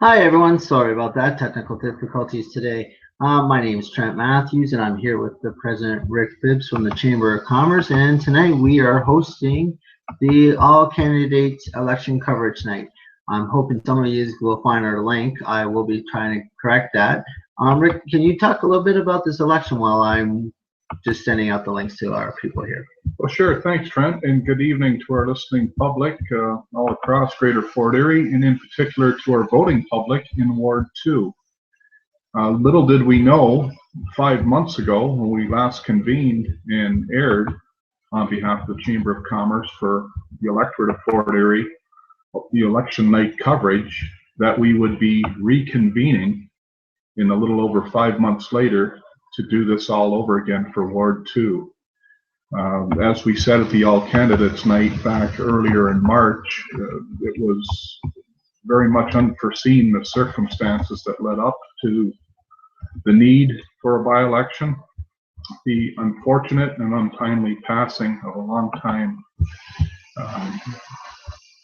Hi everyone, sorry about that, technical difficulties today. My name is Trent Matthews and I'm here with the President Rick Phibbs from the Chamber of Commerce, and tonight we are hosting the all candidates election coverage night. I'm hoping some of you will find our link. I will be trying to correct that. Rick, can you talk a little bit about this election while I'm just sending out the links to our people here? Well, sure. Thanks, Trent, and good evening to our listening public all across Greater Fort Erie, and in particular to our voting public in Ward 2. Little did we know 5 months ago when we last convened and aired on behalf of the Chamber of Commerce for the electorate of Fort Erie, the election night coverage, that we would be reconvening in a little over 5 months later to do this all over again for Ward 2. As we said at the All Candidates Night back earlier in March, it was very much unforeseen, the circumstances that led up to the need for a by-election, the unfortunate and untimely passing of a long-time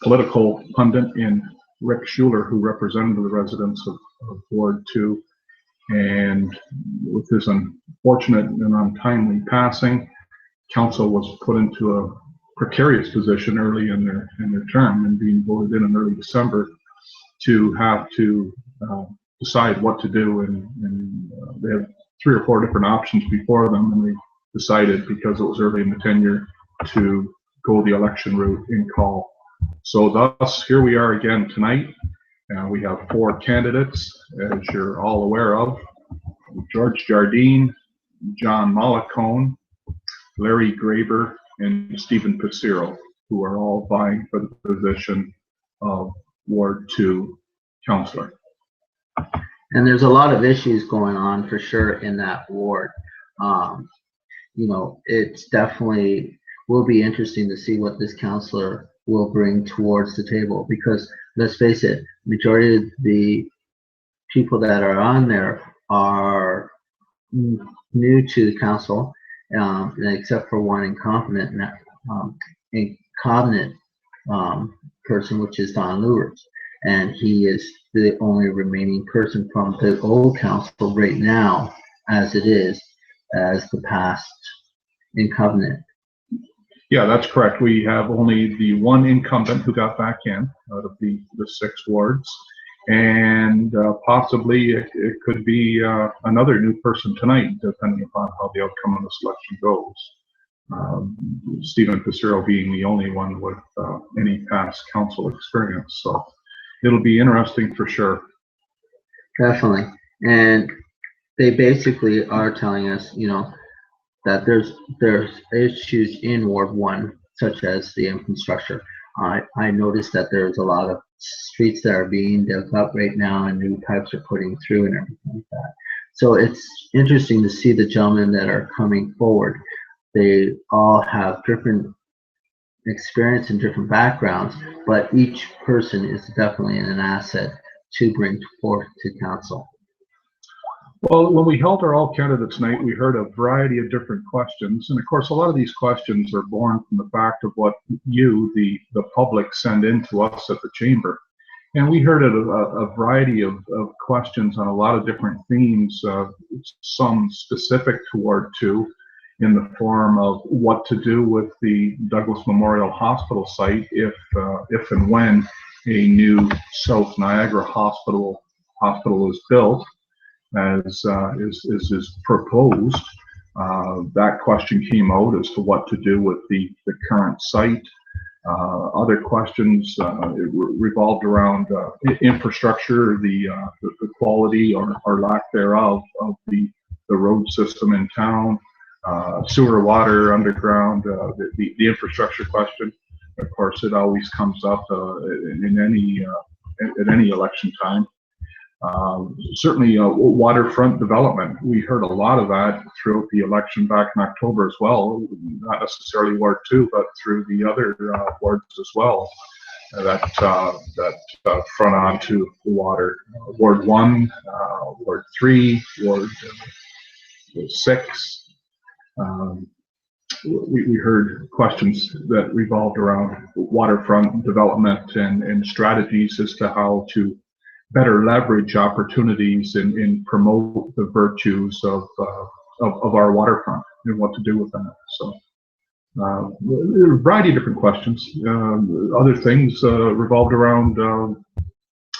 political pundit in Rick Schuler, who represented the residents of Ward 2. And with this unfortunate and untimely passing, council was put into a precarious position early in their term, and being voted in early December to have to decide what to do, and they had 3 or 4 different options before them, and they decided, because it was early in the tenure, to go the election route in call. So thus here we are again tonight. We have 4 candidates, as you're all aware of: George Jardine, John Mollicone, Larry Graber, and Stephen Paciro, who are all vying for the position of Ward 2 councillor. And there's a lot of issues going on for sure in that ward. It's definitely will be interesting to see what this councillor will bring towards the table, because let's face it, majority of the people that are on there are new to the council, except for one incompetent person, which is Don Lewis, and he is the only remaining person from the old council right now, as it is, as the past incumbent. Yeah, that's correct. We have only the one incumbent who got back in out of the 6 wards, and possibly it could be another new person tonight, depending upon how the outcome of this election goes. Stephen Paciro being the only one with any past council experience, so it'll be interesting for sure. Definitely. And they basically are telling us, that there's issues in Ward 1, such as the infrastructure. I noticed that there's a lot of streets that are being dug up right now, and new pipes are putting through and everything like that. So it's interesting to see the gentlemen that are coming forward. They all have different experience and different backgrounds, but each person is definitely an asset to bring forth to council. Well, when we held our all candidates night, we heard a variety of different questions, and of course a lot of these questions are born from the fact of what you, the public, send in to us at the chamber. And we heard a variety of questions on a lot of different themes, some specific to Ward 2, in the form of what to do with the Douglas Memorial Hospital site if and when a new South Niagara Hospital is built, as is proposed. That question came out as to what to do with the current site. Other questions revolved around infrastructure, the quality or lack thereof of the road system in town, sewer, water, underground, the infrastructure question. Of course, it always comes up in any election time. Certainly waterfront development. We heard a lot of that throughout the election back in October as well, not necessarily Ward 2, but through the other wards as well, that front onto the water. Ward 1, Ward 3, Ward 6. We heard questions that revolved around waterfront development and strategies as to how to better leverage opportunities and promote the virtues of our waterfront and what to do with that. So there are a variety of different questions. Other things revolved around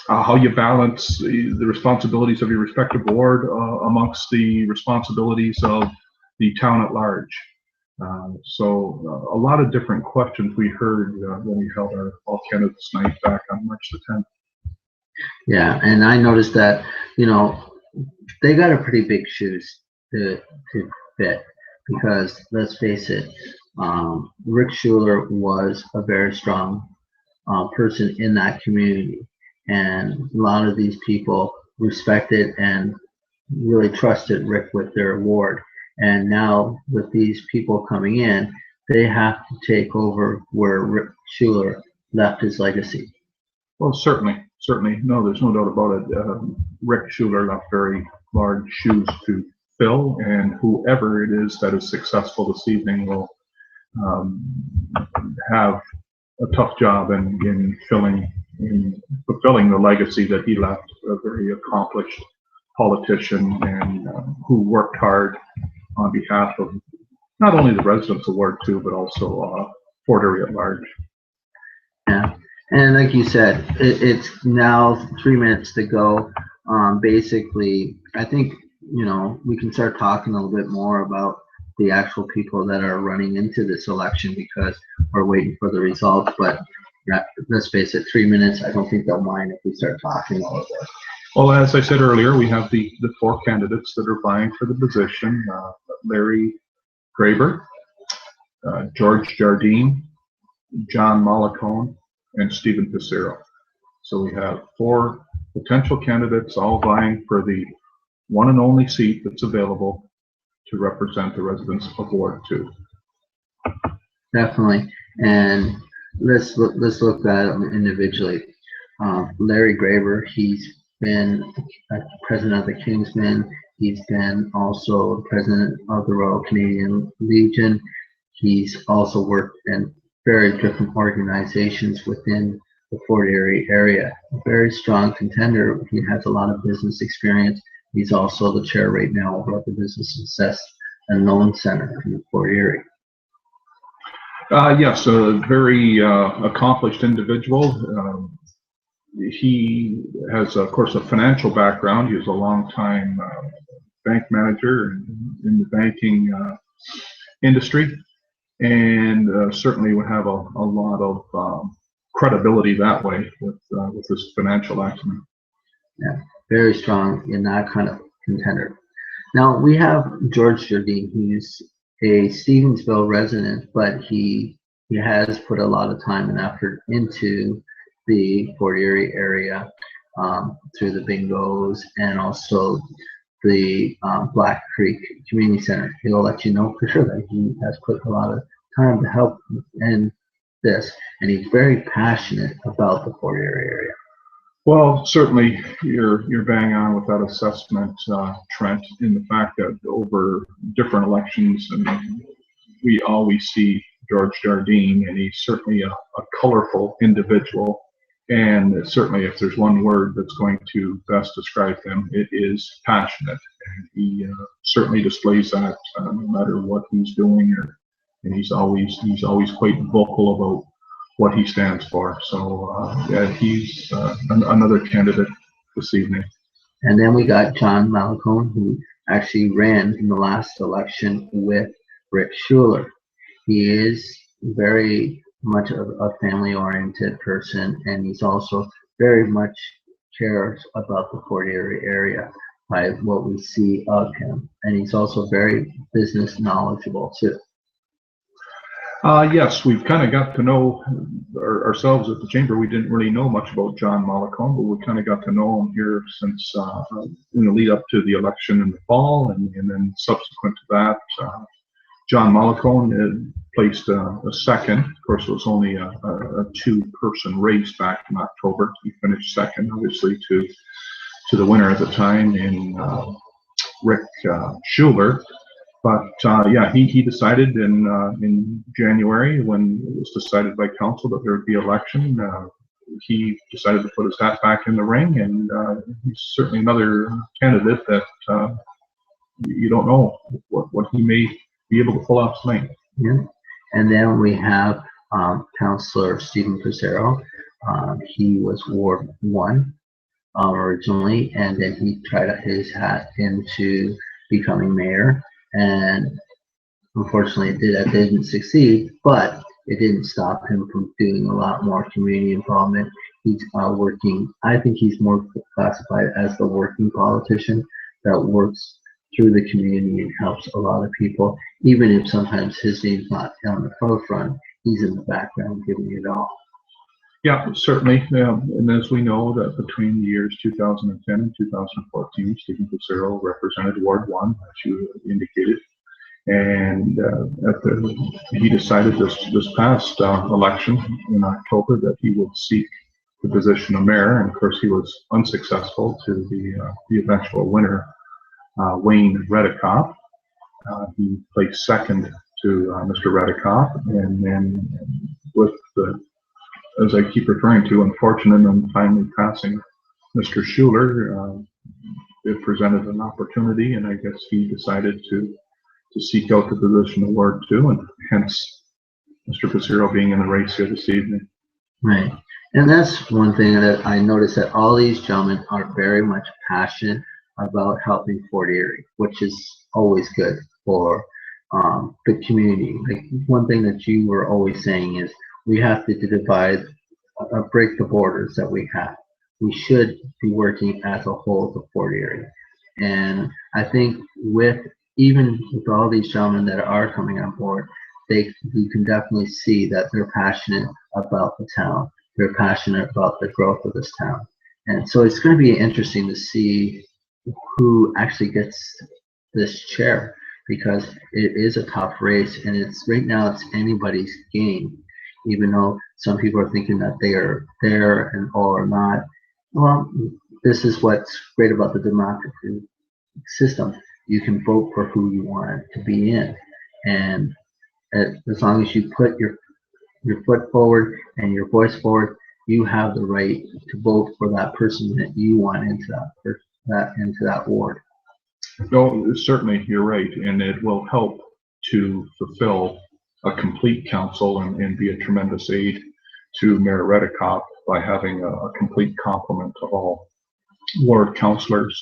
how you balance the responsibilities of your respective board amongst the responsibilities of the town at large. So a lot of different questions we heard when we held our all candidates night back on March the 10th. Yeah, and I noticed that, you know, they got a pretty big shoes to fit, because let's face it, Rick Schuler was a very strong person in that community, and a lot of these people respected and really trusted Rick with their award. And now with these people coming in, they have to take over where Rick Schuler left his legacy. Well, certainly. No, there's no doubt about it. Rick Schuler left very large shoes to fill, and whoever it is that is successful this evening will have a tough job in fulfilling the legacy that he left. A very accomplished politician, and who worked hard on behalf of not only the residents of Ward 2, but also Fort Erie at large. Yeah, and like you said, it's now 3 minutes to go. Basically, I think, you know, we can start talking a little bit more about the actual people that are running into this election, because we're waiting for the results. But let's face it, 3 minutes, I don't think they'll mind if we start talking a little bit. Well, as I said earlier, we have the 4 candidates that are vying for the position: Larry Graber, George Jardine, John Mollicone, and Stephen Pissarro. So we have 4 potential candidates all vying for the one and only seat that's available to represent the residents of Ward 2. Definitely, and let's look at them individually. Larry Graber, he's been president of the Kingsmen. He's been also president of the Royal Canadian Legion. He's also worked in very different organizations within the Fort Erie area. A very strong contender. He has a lot of business experience. He's also the chair right now of the Business Success and Loan Center in Fort Erie. Yes, a very accomplished individual. He has, of course, a financial background. He was a long-time bank manager in the banking industry, and certainly would have a lot of credibility that way with his financial acumen. Yeah, very strong in that kind of contender. Now we have George Jardine, who's a Stevensville resident, but he has put a lot of time and effort into the Fort Erie area through the bingos and also the Black Creek Community Center. He'll let you know for sure that he has put a lot of time to help in this, and he's very passionate about the Fort Erie area. Well, certainly you're bang on with that assessment, Trent, in the fact that over different elections, and we always see George Jardine, and he's certainly a colorful individual. And certainly, if there's one word that's going to best describe him, it is passionate. And he certainly displays that no matter what he's doing, and he's always quite vocal about what he stands for. So yeah, he's another candidate this evening. And then we got John Mollicone, who actually ran in the last election with Rick Schuler. He is very much a family-oriented person, and he's also very much cares about the Fort Erie area by what we see of him. And he's also very business knowledgeable too. Yes, we've kind of got to know ourselves at the chamber. We didn't really know much about John Mollicone, but we kind of got to know him here since in the lead up to the election in the fall, and then subsequent to that, John Mollicone placed a second. Of course, it was only a 2-person race back in October. He finished second, obviously, to the winner at the time in Rick Schuler. But yeah, he decided in January, when it was decided by council that there would be election, he decided to put his hat back in the ring, and he's certainly another candidate that you don't know what he may be able to pull off tonight. Yeah. And then we have Councillor Stephen Pizarro. He was Ward 1 originally, and then he tried out his hat into becoming mayor, and unfortunately it didn't succeed, but it didn't stop him from doing a lot more community involvement. He's working, I think he's more classified as the working politician that works through the community and helps a lot of people. Even if sometimes his name's not on the forefront, he's in the background giving it all. Yeah, certainly. And as we know, that between the years 2010 and 2014, Stephen Pizarro represented Ward 1, as you indicated. And he decided this past election in October that he would seek the position of mayor. And of course, he was unsuccessful to the eventual winner, Wayne Redikoff. He placed second to Mr. Redikoff, and then with the, as I keep referring to, unfortunate and untimely passing Mr. Schuler, it presented an opportunity, and I guess he decided to seek out the position of Ward 2, and hence Mr. Pizarro being in the race here this evening. Right. And that's one thing that I noticed, that all these gentlemen are very much passionate about helping Fort Erie, which is always good for the community. Like, one thing that you were always saying is we have to divide, break the borders that we have. We should be working as a whole to Fort Erie. And I think even with all these gentlemen that are coming on board, you can definitely see that they're passionate about the town. They're passionate about the growth of this town. And so it's going to be interesting to see who actually gets this chair, because it is a tough race, and right now it's anybody's game. Even though some people are thinking that they are there and all are not. Well, this is what's great about the democracy system. You can vote for who you want to be in, and as long as you put your foot forward and your voice forward, you have the right to vote for that person that you want into that ward. No, certainly you're right, and it will help to fulfill a complete council and be a tremendous aid to Mayor Redikoff by having a complete complement of all ward councillors.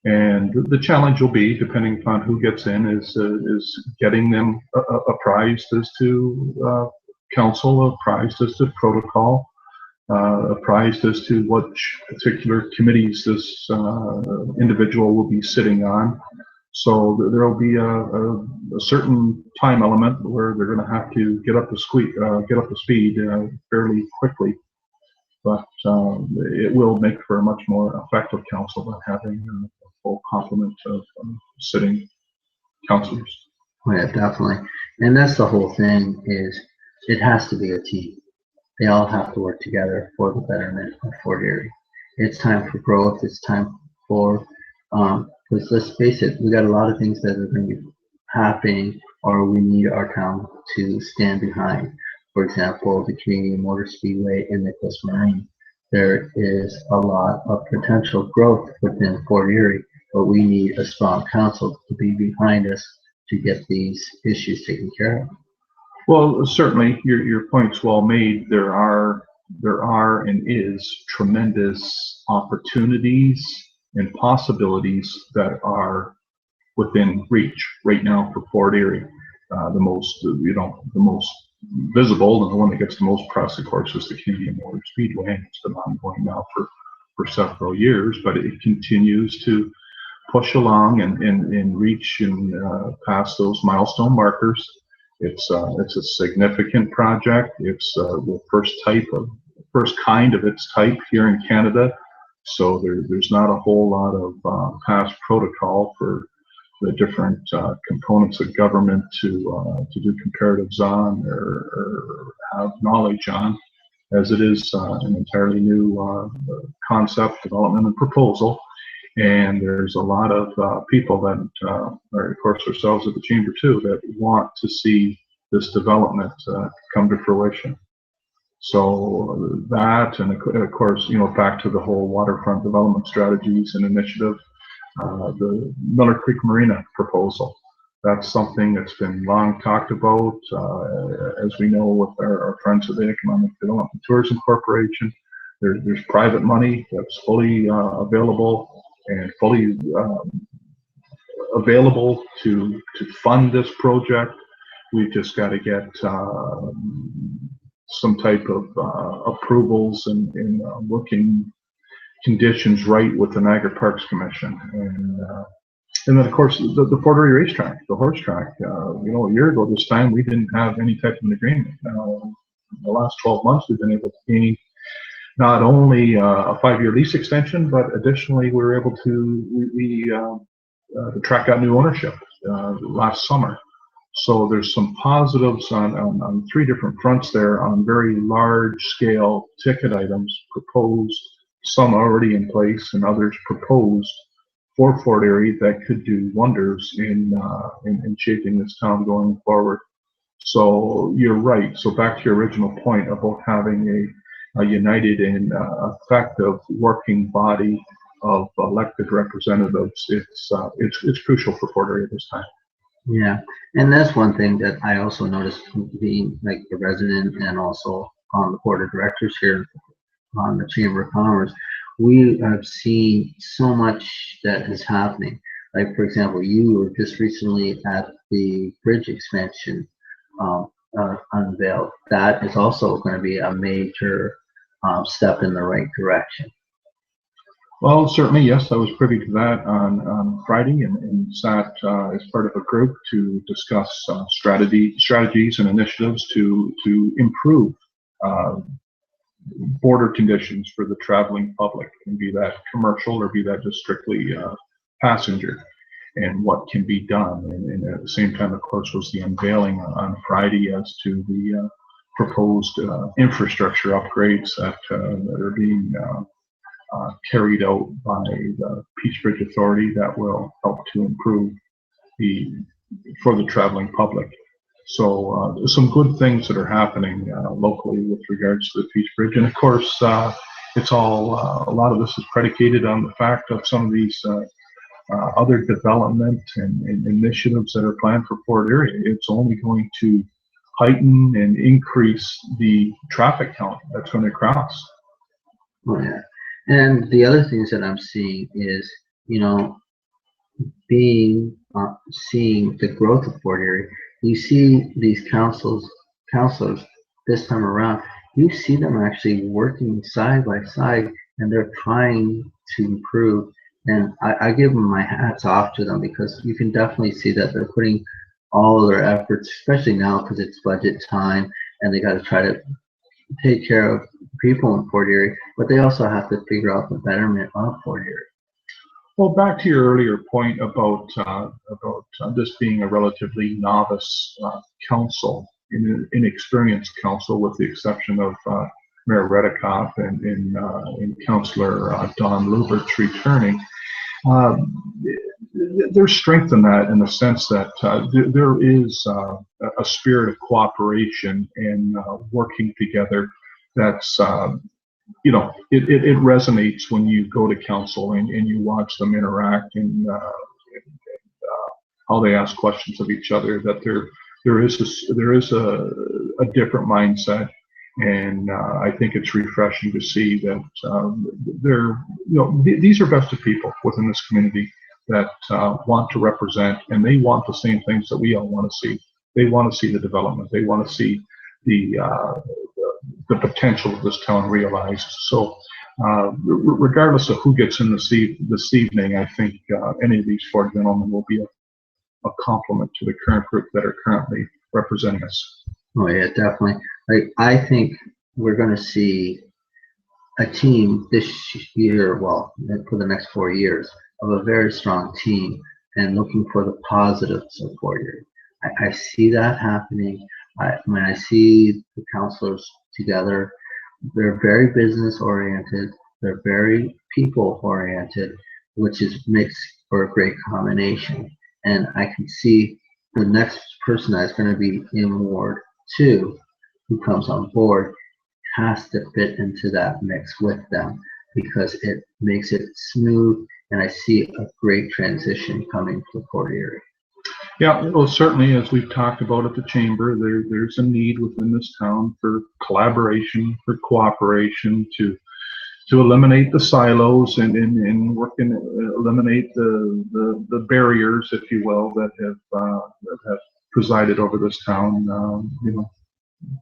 And the challenge will be, depending upon who gets in, is getting them apprised as to council, apprised as to protocol, apprised as to which particular committees this individual will be sitting on. So there will be a certain time element where they're going to have to get up to speed fairly quickly. But it will make for a much more effective council than having a full complement of sitting councillors. Yeah, definitely. And that's the whole thing, is it has to be a team. They all have to work together for the betterment of Fort Erie. It's time for growth. It's time for, because let's face it, we got a lot of things that are going to be happening, or we need our town to stand behind. For example, the Canadian Motor Speedway in Nicholas Marine. There is a lot of potential growth within Fort Erie, but we need a strong council to be behind us to get these issues taken care of. Well, certainly your point's well made. There are and is tremendous opportunities and possibilities that are within reach right now for Fort Erie. The most visible and the one that gets the most press, of course, is the Canadian Motor Speedway. It's been ongoing now for several years, but it continues to push along and reach and pass those milestone markers. It's a significant project. It's the first kind of its type here in Canada. So there's not a whole lot of past protocol for the different components of government to do comparatives on or have knowledge on, as it is an entirely new concept, development, and proposal. And there's a lot of people that are, of course, ourselves at the Chamber too, that want to see this development come to fruition. So that, and of course, back to the whole waterfront development strategies and initiative, the Miller Creek Marina proposal. That's something that's been long talked about, as we know, with our friends at the Economic Development and Tourism Corporation. There's private money that's fully available and fully available to fund this project. We've just got to get some type of approvals and working conditions right with the Niagara Parks Commission, and then of course the Port Erie racetrack, the horse track. A year ago this time we didn't have any type of an agreement. The last 12 months we've been able to gain not only a 5-year lease extension, but additionally we were able to the track got new ownership last summer. So there's some positives on 3 different fronts there on very large scale ticket items proposed, some already in place and others proposed for Fort Erie that could do wonders in shaping this town going forward. So you're right. So back to your original point about having a united and effective working body of elected representatives, it's crucial for Fort Erie at this time. Yeah, and that's one thing that I also noticed being like a resident and also on the board of directors here on the Chamber of Commerce. We have seen so much that is happening. Like, for example, you were just recently at the bridge expansion unveiled. That is also going to be a major step in the right direction. Well, certainly, yes. I was privy to that on Friday and sat as part of a group to discuss strategies and initiatives to improve border conditions for the traveling public, and be that commercial or be that just strictly passenger, and what can be done. And at the same time, of course, was the unveiling on Friday as to the proposed infrastructure upgrades that are being carried out by the Peace Bridge Authority that will help to improve for the traveling public. So some good things that are happening locally with regards to the Peace Bridge, and of course, it's all a lot of this is predicated on the fact of some of these other development and initiatives that are planned for Port Erie. It's only going to heighten and increase the traffic count that's going to cross. Oh, yeah. And the other things that I'm seeing is, seeing the growth of Fort Erie. You see these counselors this time around, you see them actually working side by side, and they're trying to improve. And I give them my hats off to them, because you can definitely see that they're putting all of their efforts, especially now because it's budget time and they got to try to take care of people in Fort Erie, but they also have to figure out the betterment of Fort Erie. Well, back to your earlier point about this being a relatively novice council, inexperienced council, with the exception of Mayor Redikoff and Councillor Don Lubert's returning. There's strength in that, in the sense that there is a spirit of cooperation and working together that's it resonates when you go to council and you watch them interact and how they ask questions of each other. That there is a different mindset, and I think it's refreshing to see that these are vested people within this community that want to represent, and they want the same things that we all want to see. They want to see the development. They want to see the potential of this town realized. So regardless of who gets in this evening, I think any of these 4 gentlemen will be a compliment to the current group that are currently representing us. Oh yeah, definitely. I think we're going to see a team this year, well, for the next 4 years, of a very strong team, and looking for the positives of Fort Erie. I see that happening. When I see the councilors together, they're very business oriented, they're very people oriented, which makes for a great combination. And I can see the next person that's going to be in Ward 2 who comes on board has to fit into that mix with them because it makes it smooth, and I see a great transition coming to Port Erie. Yeah, well, certainly, as we've talked about at the chamber, there's a need within this town for collaboration, for cooperation, to eliminate the silos and work and eliminate the barriers, if you will, that have presided over this town,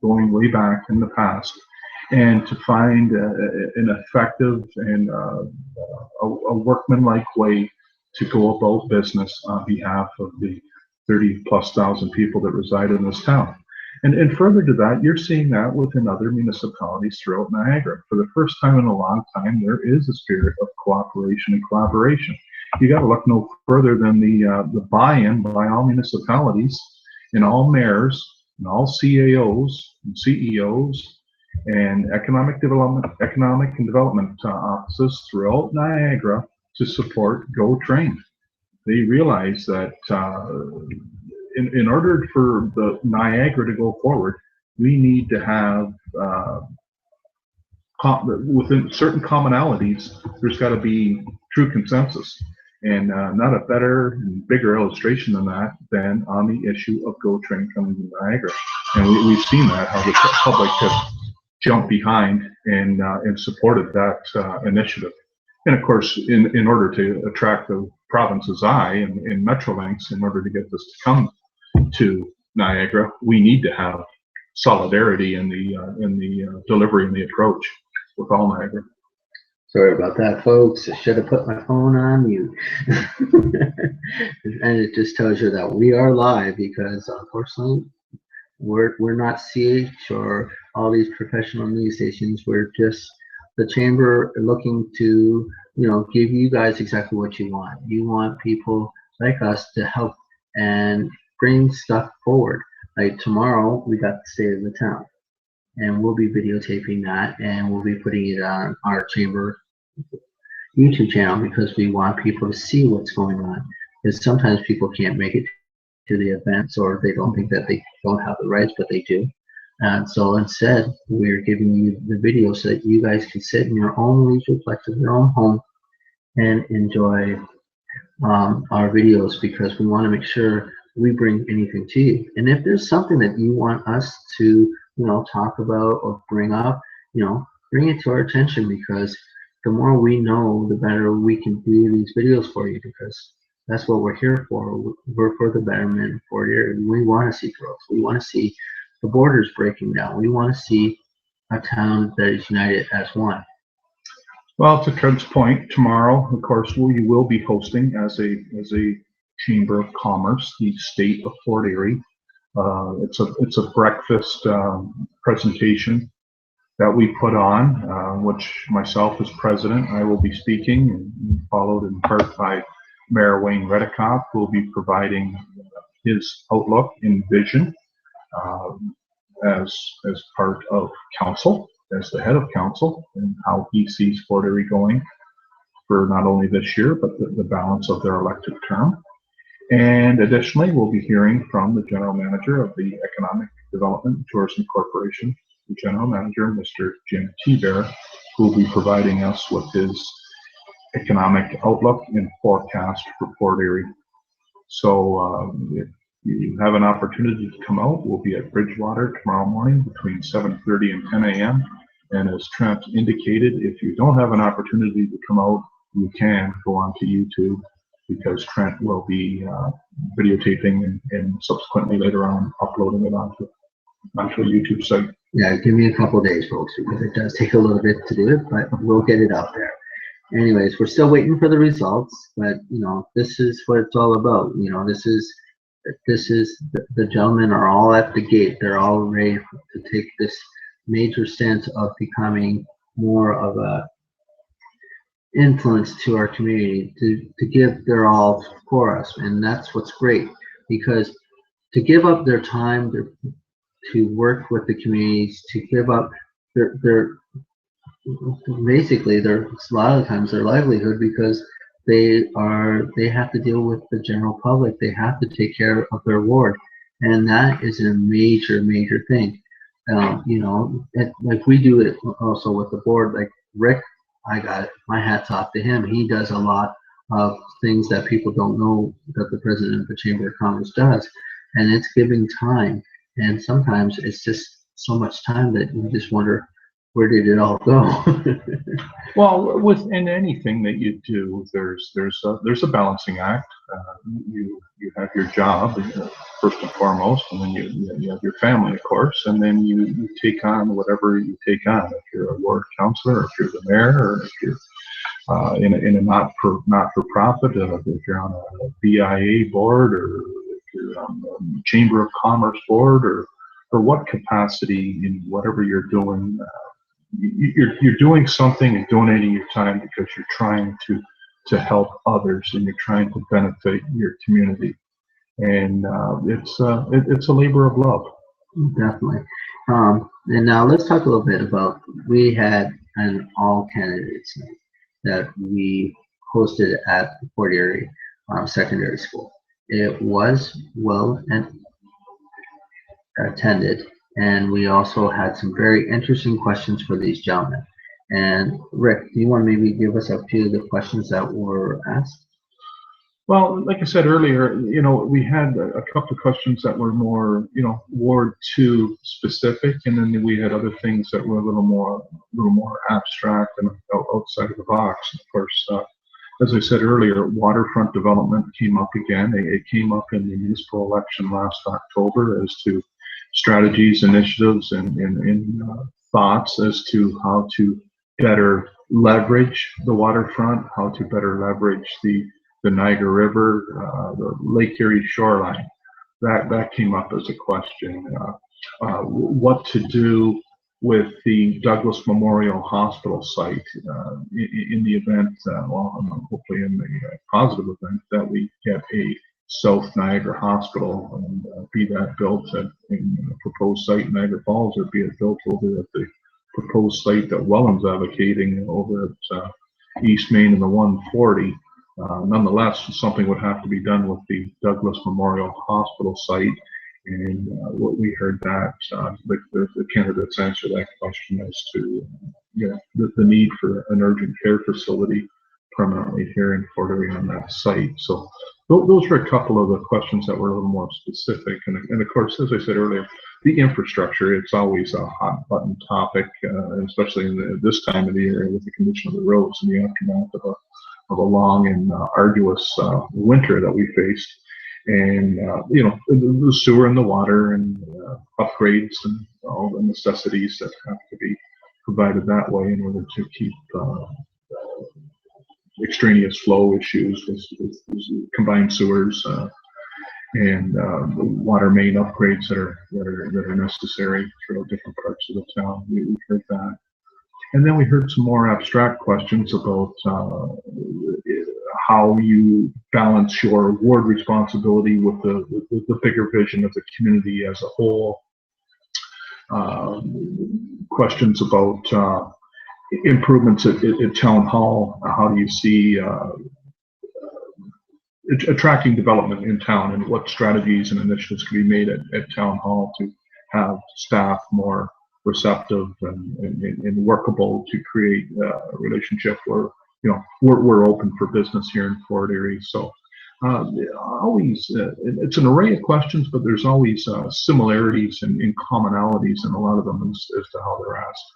going way back in the past, and to find an effective and a workmanlike way to go about business on behalf of the 30,000+ people that reside in this town. And further to that, you're seeing that within other municipalities throughout Niagara. For the first time in a long time, there is a spirit of cooperation and collaboration. You got to look no further than the buy-in by all municipalities and all mayors and all CAOs and CEOs and economic and development offices throughout Niagara to support Go Train. They realize that in order for the Niagara to go forward, we need to have within certain commonalities, there's got to be true consensus. And not a better and bigger illustration than that than on the issue of Go Train coming to Niagara. And we've seen that, how the public has jumped behind and supported that initiative. And of course, in order to attract the province's eye and Metrolinx, in order to get this to come to Niagara, we need to have solidarity in the delivery and the approach with all Niagara. Sorry about that, folks. I should have put my phone on mute. And it just tells you that we are live because, unfortunately, we're not CH or all these professional news stations. We're just the chamber looking to, give you guys exactly what you want. You want people like us to help and bring stuff forward. Like tomorrow, we got the state of the town, and we'll be videotaping that, and we'll be putting it on our chamber YouTube channel because we want people to see what's going on. Because sometimes people can't make it to the events, or they don't think that they don't have the rights, but they do. And so instead, we're giving you the video so that you guys can sit in your own leisure flex of your own home and enjoy our videos, because we want to make sure we bring anything to you. And if there's something that you want us to, talk about or bring up, bring it to our attention, because the more we know, the better we can do these videos for you, because that's what we're here for. We're for the betterment for you. We want to see growth. We want to see the borders breaking down. We want to see a town that is united as one. Well, to Trent's point, tomorrow, of course, we will be hosting as a Chamber of Commerce the state of Port Erie. It's a breakfast presentation that we put on, which myself as president, I will be speaking, and followed in part by Mayor Wayne Redikoff, who will be providing his outlook and vision as part of council, as the head of council, and how he sees Port Erie going for not only this year, but the balance of their elected term. And additionally, we'll be hearing from the general manager of the Economic Development and Tourism Corporation, the general manager, Mr. Jim T-Bear, who will be providing us with his economic outlook and forecast for Port Erie. So if you have an opportunity to come out, we'll be at Bridgewater tomorrow morning between 7:30 and 10 a.m. And as Trent indicated, if you don't have an opportunity to come out, you can go onto YouTube, because Trent will be videotaping and subsequently later on uploading it onto a YouTube site. Yeah, give me a couple of days, folks, because it does take a little bit to do it, but we'll get it out there. Anyways, we're still waiting for the results, but this is what it's all about. This is the gentlemen are all at the gate. They're all ready to take this major stance of becoming more of a influence to our community, to give their all for us. And that's what's great, because to give up their time to work with the communities, to give up their basically a lot of times their livelihood, because they have to deal with the general public. They have to take care of their ward, and that is a major thing. You know, like we do it also with the board. Like Rick, I got it. My hat's off to him. He does a lot of things that people don't know that the president of the Chamber of Commerce does, and it's giving time. And sometimes it's just so much time that you just wonder where did it all go. Well, within anything that you do, there's a balancing act. You have your job first and foremost, and then you have your family, of course, and then you take on whatever you take on. If you're a ward councilor, or if you're the mayor, or if you're in a not-for-profit, if you're on a BIA board, or if you're on the Chamber of Commerce board, or what capacity in whatever you're doing. You're doing something and donating your time because you're trying to help others, and you're trying to benefit your community, and it's a labor of love. Definitely. And now let's talk a little bit about, we had an all candidates night that we hosted at Port Erie Secondary School. It was well attended, and we also had some very interesting questions for these gentlemen. And Rick, do you want to maybe give us a few of the questions that were asked? Well, like I said earlier, we had a couple of questions that were more, Ward 2 specific, and then we had other things that were a little more abstract and outside of the box. Of course, as I said earlier, waterfront development came up again. It came up in the municipal election last October as to strategies, initiatives, and thoughts as to how to better leverage the waterfront, how to better leverage the Niagara River, the Lake Erie shoreline. That came up as a question. What to do with the Douglas Memorial Hospital site in the event, hopefully in the positive event, that we get a South Niagara Hospital, and be that built in the proposed site in Niagara Falls, or be it built over at the proposed site that Welland's advocating over at East Main and the 140. Nonetheless, something would have to be done with the Douglas Memorial Hospital site, and what we heard that the candidates answer that question as to the need for an urgent care facility permanently here in Port Erie on that site. So those were a couple of the questions that were a little more specific, and of course, as I said earlier, the infrastructure, it's always a hot button topic, especially in this time of the year with the condition of the roads and the aftermath of a long and arduous winter that we faced. And the sewer and the water and upgrades and all the necessities that have to be provided that way in order to keep extraneous flow issues with combined sewers and water main upgrades that are necessary throughout different parts of the town. We heard that. And then we heard some more abstract questions about how you balance your ward responsibility with the bigger vision of the community as a whole. Questions about improvements at Town Hall. How do you see attracting development in town, and what strategies and initiatives can be made at Town Hall to have staff more receptive and workable to create a relationship where we're open for business here in Port Erie. So always it's an array of questions, but there's always similarities and commonalities in a lot of them as to how they're asked,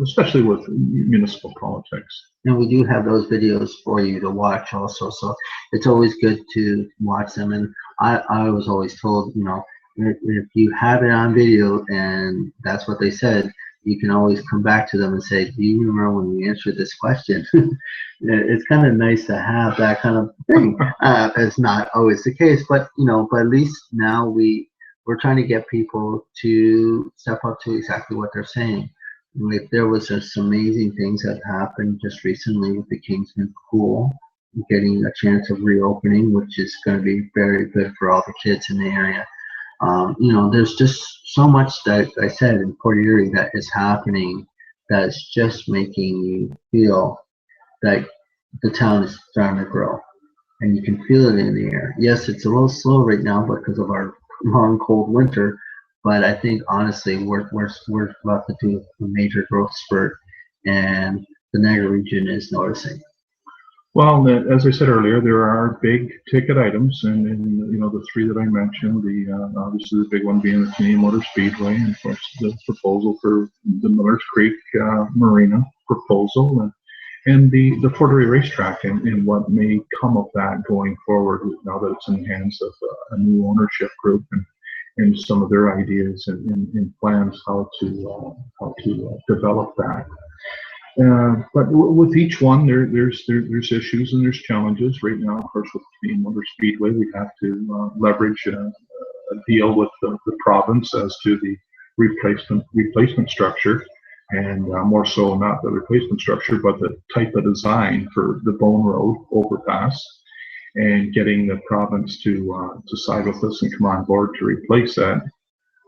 especially with municipal politics. And we do have those videos for you to watch also, so it's always good to watch them. And I was always told, if you have it on video and that's what they said, you can always come back to them and say, do you remember when we answered this question? It's kind of nice to have that kind of thing. It's not always the case, but but at least now we're trying to get people to step up to exactly what they're saying. Like, there was just amazing things that happened just recently with the Kingsman Pool getting a chance of reopening, which is going to be very good for all the kids in the area. There's just so much that I said in Port Erie that is happening that's just making you feel like the town is starting to grow, and you can feel it in the air. Yes, it's a little slow right now because of our long cold winter, But I think honestly, we're about to do a major growth spurt, and the Niagara region is noticing. Well, as I said earlier, there are big ticket items, and you know the three that I mentioned. The obviously the big one being the Canadian Motor Speedway, and of course the proposal for the Millers Creek Marina proposal, and the Fort Erie racetrack, and what may come of that going forward now that it's in the hands of a new ownership group, and some of their ideas and plans how to develop that. But with each one, there's issues and there's challenges. Right now, of course, with Canadian Motor Speedway, we have to leverage a deal with the province as to the replacement structure, and more so not the replacement structure, but the type of design for the Bone Road overpass, and getting the province to side with us and come on board to replace that,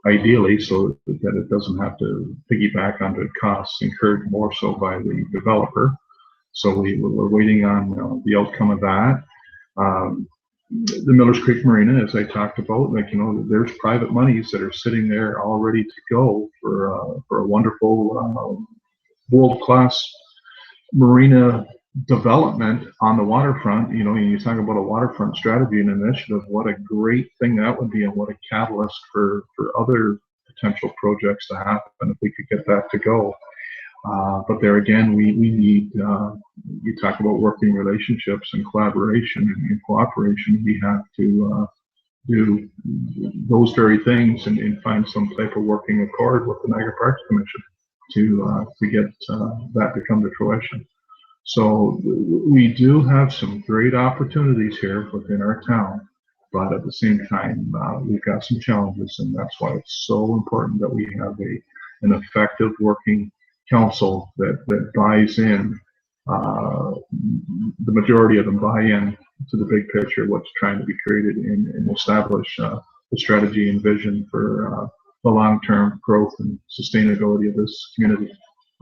ideally, so that it doesn't have to piggyback onto costs incurred more so by the developer. So we're waiting on the outcome of that. The Millers Creek Marina, as I talked about, like, you know, there's private monies that are sitting there all ready to go for a wonderful world-class marina development on the waterfront. You know, you talk about a waterfront strategy and initiative, what a great thing that would be, and what a catalyst for other potential projects to happen if we could get that to go. But there again, we need, you talk about working relationships and collaboration and cooperation. We have to do those very things and find some type of working accord with the Niagara Parks Commission to get that to come to fruition. So we do have some great opportunities here within our town, but at the same time, we've got some challenges, and that's why it's so important that we have an effective working council that buys in. The majority of them buy in to the big picture, what's trying to be created, and establish the strategy and vision for the long-term growth and sustainability of this community.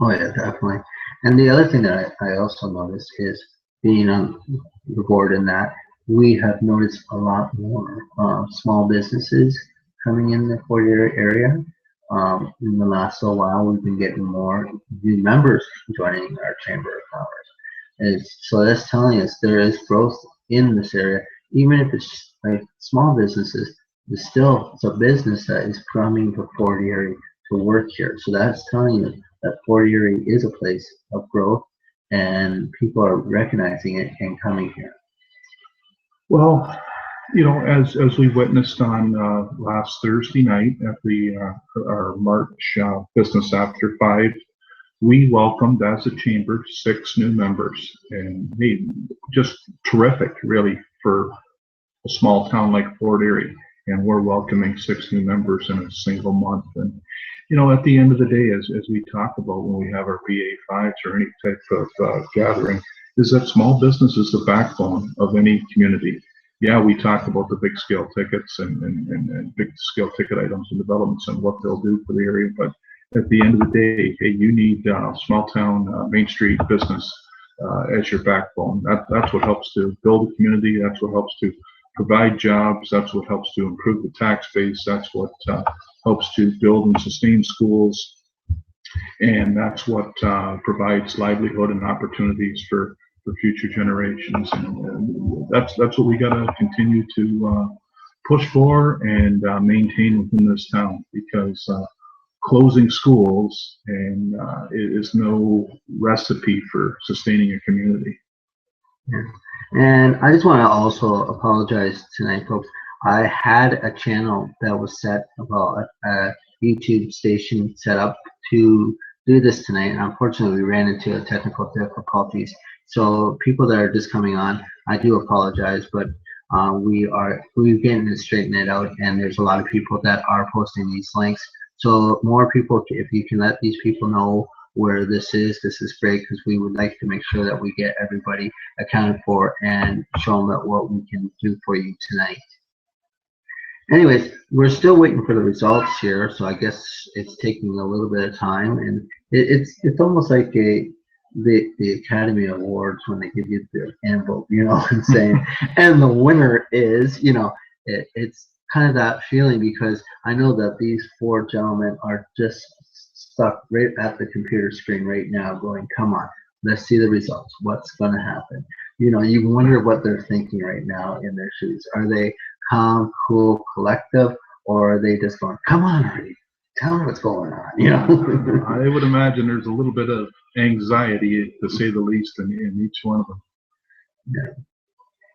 Oh yeah, definitely. And the other thing that I also noticed is, being on the board in that, we have noticed a lot more small businesses coming in the Fort Erie area. In the last little while, we've been getting more new members joining our Chamber of Commerce. So that's telling us there is growth in this area, even if it's like small businesses. It's a business that is coming to Fort Erie to work here. So that's telling you that Fort Erie is a place of growth, and people are recognizing it and coming here. Well, you know, as we witnessed on last Thursday night at our March Business After 5, we welcomed as a chamber 6 new members, and just terrific, really, for a small town like Fort Erie. And we're welcoming 6 new members in a single month. And you know, at the end of the day, as we talk about when we have our BA5s or any type of gathering, is that small business is the backbone of any community. Yeah, we talk about the big scale tickets and big scale ticket items and developments and what they'll do for the area, but at the end of the day, hey, you need small town Main Street business as your backbone. That's what helps to build a community. That's what helps to provide jobs. That's what helps to improve the tax base. That's what helps to build and sustain schools, and that's what provides livelihood and opportunities for future generations. And that's what we got to continue to push for and maintain within this town, because closing schools and is no recipe for sustaining a community. Yeah. And I just want to also apologize tonight, folks. I had a channel that was set about a YouTube station set up to do this tonight, and unfortunately we ran into technical difficulties. So people that are just coming on, I do apologize, but we're getting to straighten it out, and there's a lot of people that are posting these links. So more people, if you can let these people know where this is great, because we would like to make sure that we get everybody accounted for and show them what we can do for you tonight. Anyways, we're still waiting for the results here, so I guess it's taking a little bit of time, and it's almost like the Academy Awards when they give you the envelope, you know, and saying, and the winner is, you know, it's kind of that feeling, because I know that these four gentlemen are just stuck right at the computer screen right now going, come on, let's see the results. What's going to happen? You know, you wonder what they're thinking right now in their shoes. Are they calm, cool, collective, or are they just going, come on already, tell me what's going on? You know? I would imagine there's a little bit of anxiety, to say the least, in each one of them. Yeah.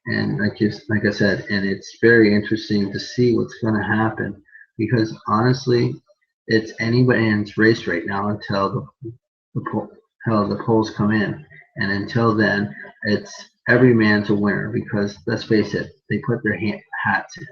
And like I said, and it's very interesting to see what's going to happen, because honestly, it's anybody's race right now until the polls come in, and until then, it's every man's a winner, because let's face it, they put their hats in,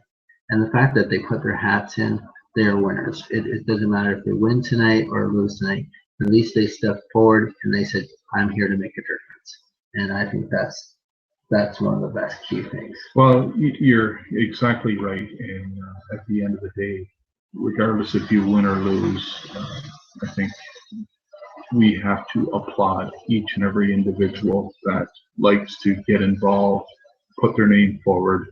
and the fact that they put their hats in, they're winners. It doesn't matter if they win tonight or lose tonight. At least they stepped forward and they said, "I'm here to make a difference," and I think that's one of the best key things. Well, you're exactly right. And at the end of the day, regardless if you win or lose, I think we have to applaud each and every individual that likes to get involved, put their name forward,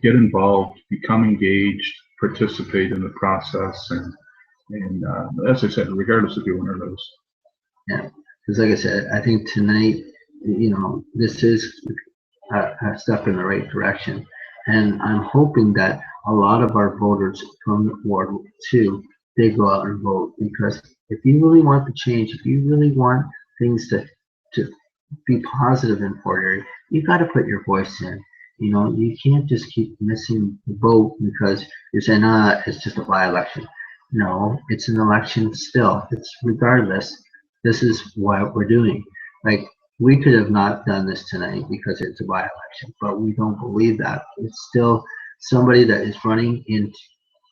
get involved, become engaged, participate in the process, and as I said, regardless if you win or lose. Yeah, because like I said, I think tonight, you know, this is a step in the right direction, and I'm hoping that a lot of our voters from Ward 2, they go out and vote, because if you really want the change, if you really want things to be positive in Fort Erie, you got to put your voice in. You know, you can't just keep missing the vote because you're saying, it's just a by-election. No, it's an election still. It's regardless. This is what we're doing. Like, we could have not done this tonight because it's a by-election, but we don't believe that. It's still somebody that is running into,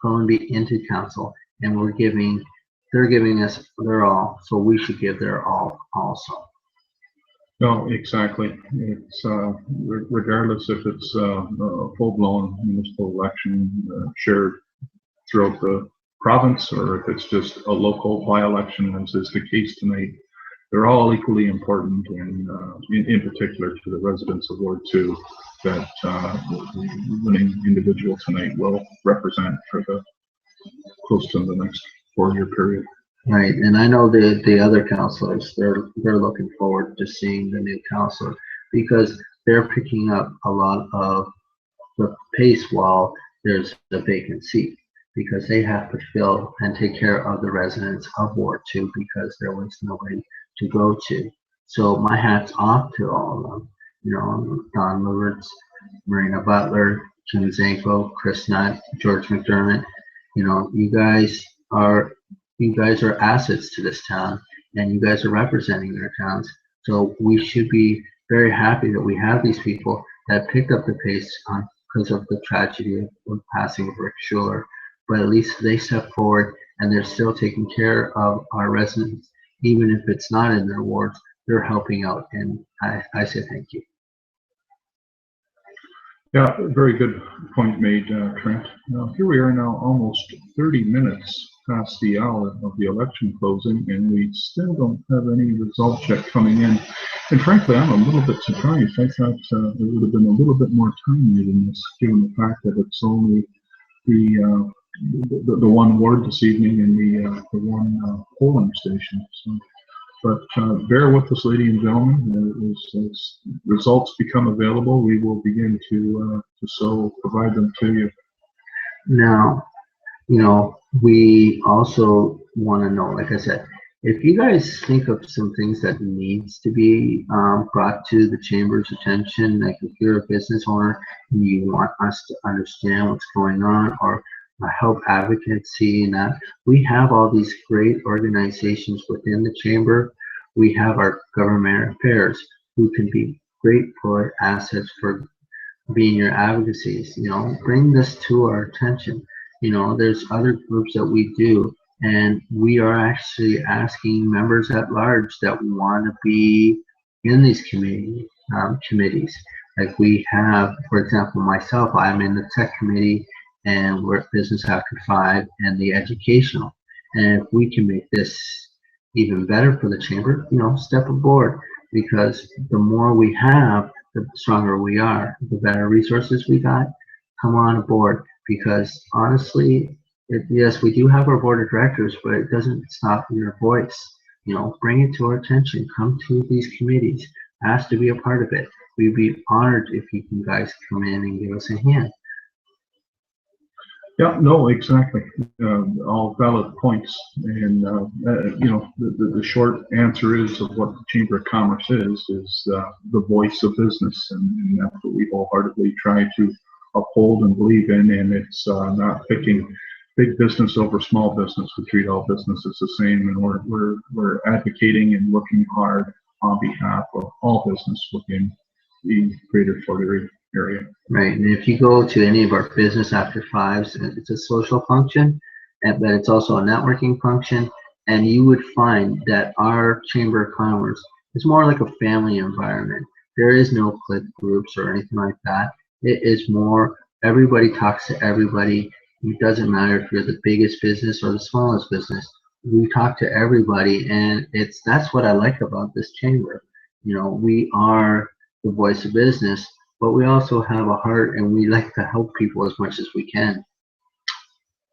going to be into council, and they're giving us their all, so we should give their all also. No, exactly. It's regardless if it's a full-blown municipal election shared throughout the province, or if it's just a local by-election, as is the case tonight. They're all equally important, and in particular to the residents of Ward 2, that the winning individual tonight will represent for the close to the next 4-year period. Right, and I know the other councilors, they're looking forward to seeing the new councilor, because they're picking up a lot of the pace while there's a vacant seat, because they have to fill and take care of the residents of Ward 2, because there was nobody to go to. So my hat's off to all of them. You know, Don Luberts, Marina Butler, Jim Zanko, Chris Nutt, George McDermott. You know, you guys are assets to this town, and you guys are representing their towns. So we should be very happy that we have these people that picked up the pace because of the tragedy of passing of Rick Schuler. But at least they step forward, and they're still taking care of our residents, even if it's not in their wards. They're helping out, and I say thank you. Yeah, very good point made, Trent. Now, here we are now, almost 30 minutes past the hour of the election closing, and we still don't have any results yet coming in. And frankly, I'm a little bit surprised. I thought there would have been a little bit more time made in this, given the fact that it's only the one ward this evening and the one polling station. So, but bear with us, ladies and gentlemen. As results become available, we will begin to provide them to you. Now, you know, we also want to know, like I said, if you guys think of some things that needs to be brought to the chamber's attention, like if you're a business owner and you want us to understand what's going on, or help advocacy, and that, we have all these great organizations within the chamber. We have our government affairs, who can be great for assets for being your advocacies. You know, bring this to our attention. You know, there's other groups that we do, and we are actually asking members at large that want to be in these committees. Like we have, for example, myself, I'm in the tech committee, and we're at Business After 5 and the educational. And if we can make this even better for the chamber, you know, step aboard, because the more we have, the stronger we are. The better resources we got, come on aboard. because honestly, yes, we do have our board of directors, but it doesn't stop your voice. Bring it to our attention. Come to these committees. Ask to be a part of it. We'd be honored if you can guys come in and give us a hand. Yeah, no, exactly. All valid points. And, the short answer is of what the Chamber of Commerce is the voice of business. And that's what we wholeheartedly try to uphold and believe in. And it's not picking big business over small business. We treat all businesses the same. And we're advocating and working hard on behalf of all business within the greater Fort Erie area. Right, and if you go to any of our business after fives, it's a social function, but it's also a networking function, and you would find that our Chamber of Commerce is more like a family environment. There is no clique groups or anything like that. It is more, everybody talks to everybody. It doesn't matter if you're the biggest business or the smallest business. We talk to everybody, and that's what I like about this chamber. We are the voice of business, but we also have a heart, and we like to help people as much as we can.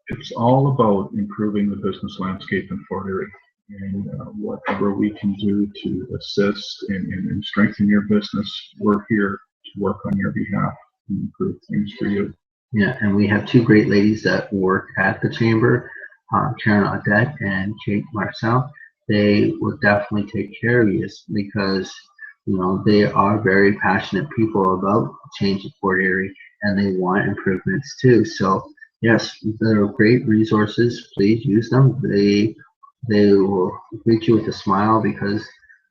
It's all about improving the business landscape in Fort Erie, and whatever we can do to assist and strengthen your business, we're here to work on your behalf and improve things for you. Yeah, and we have two great ladies that work at the chamber, Karen Audette and Kate Marcel. They will definitely take care of you because they are very passionate people about change in Fort Erie, and they want improvements too. So yes, they're great resources. Please use them. They will greet you with a smile because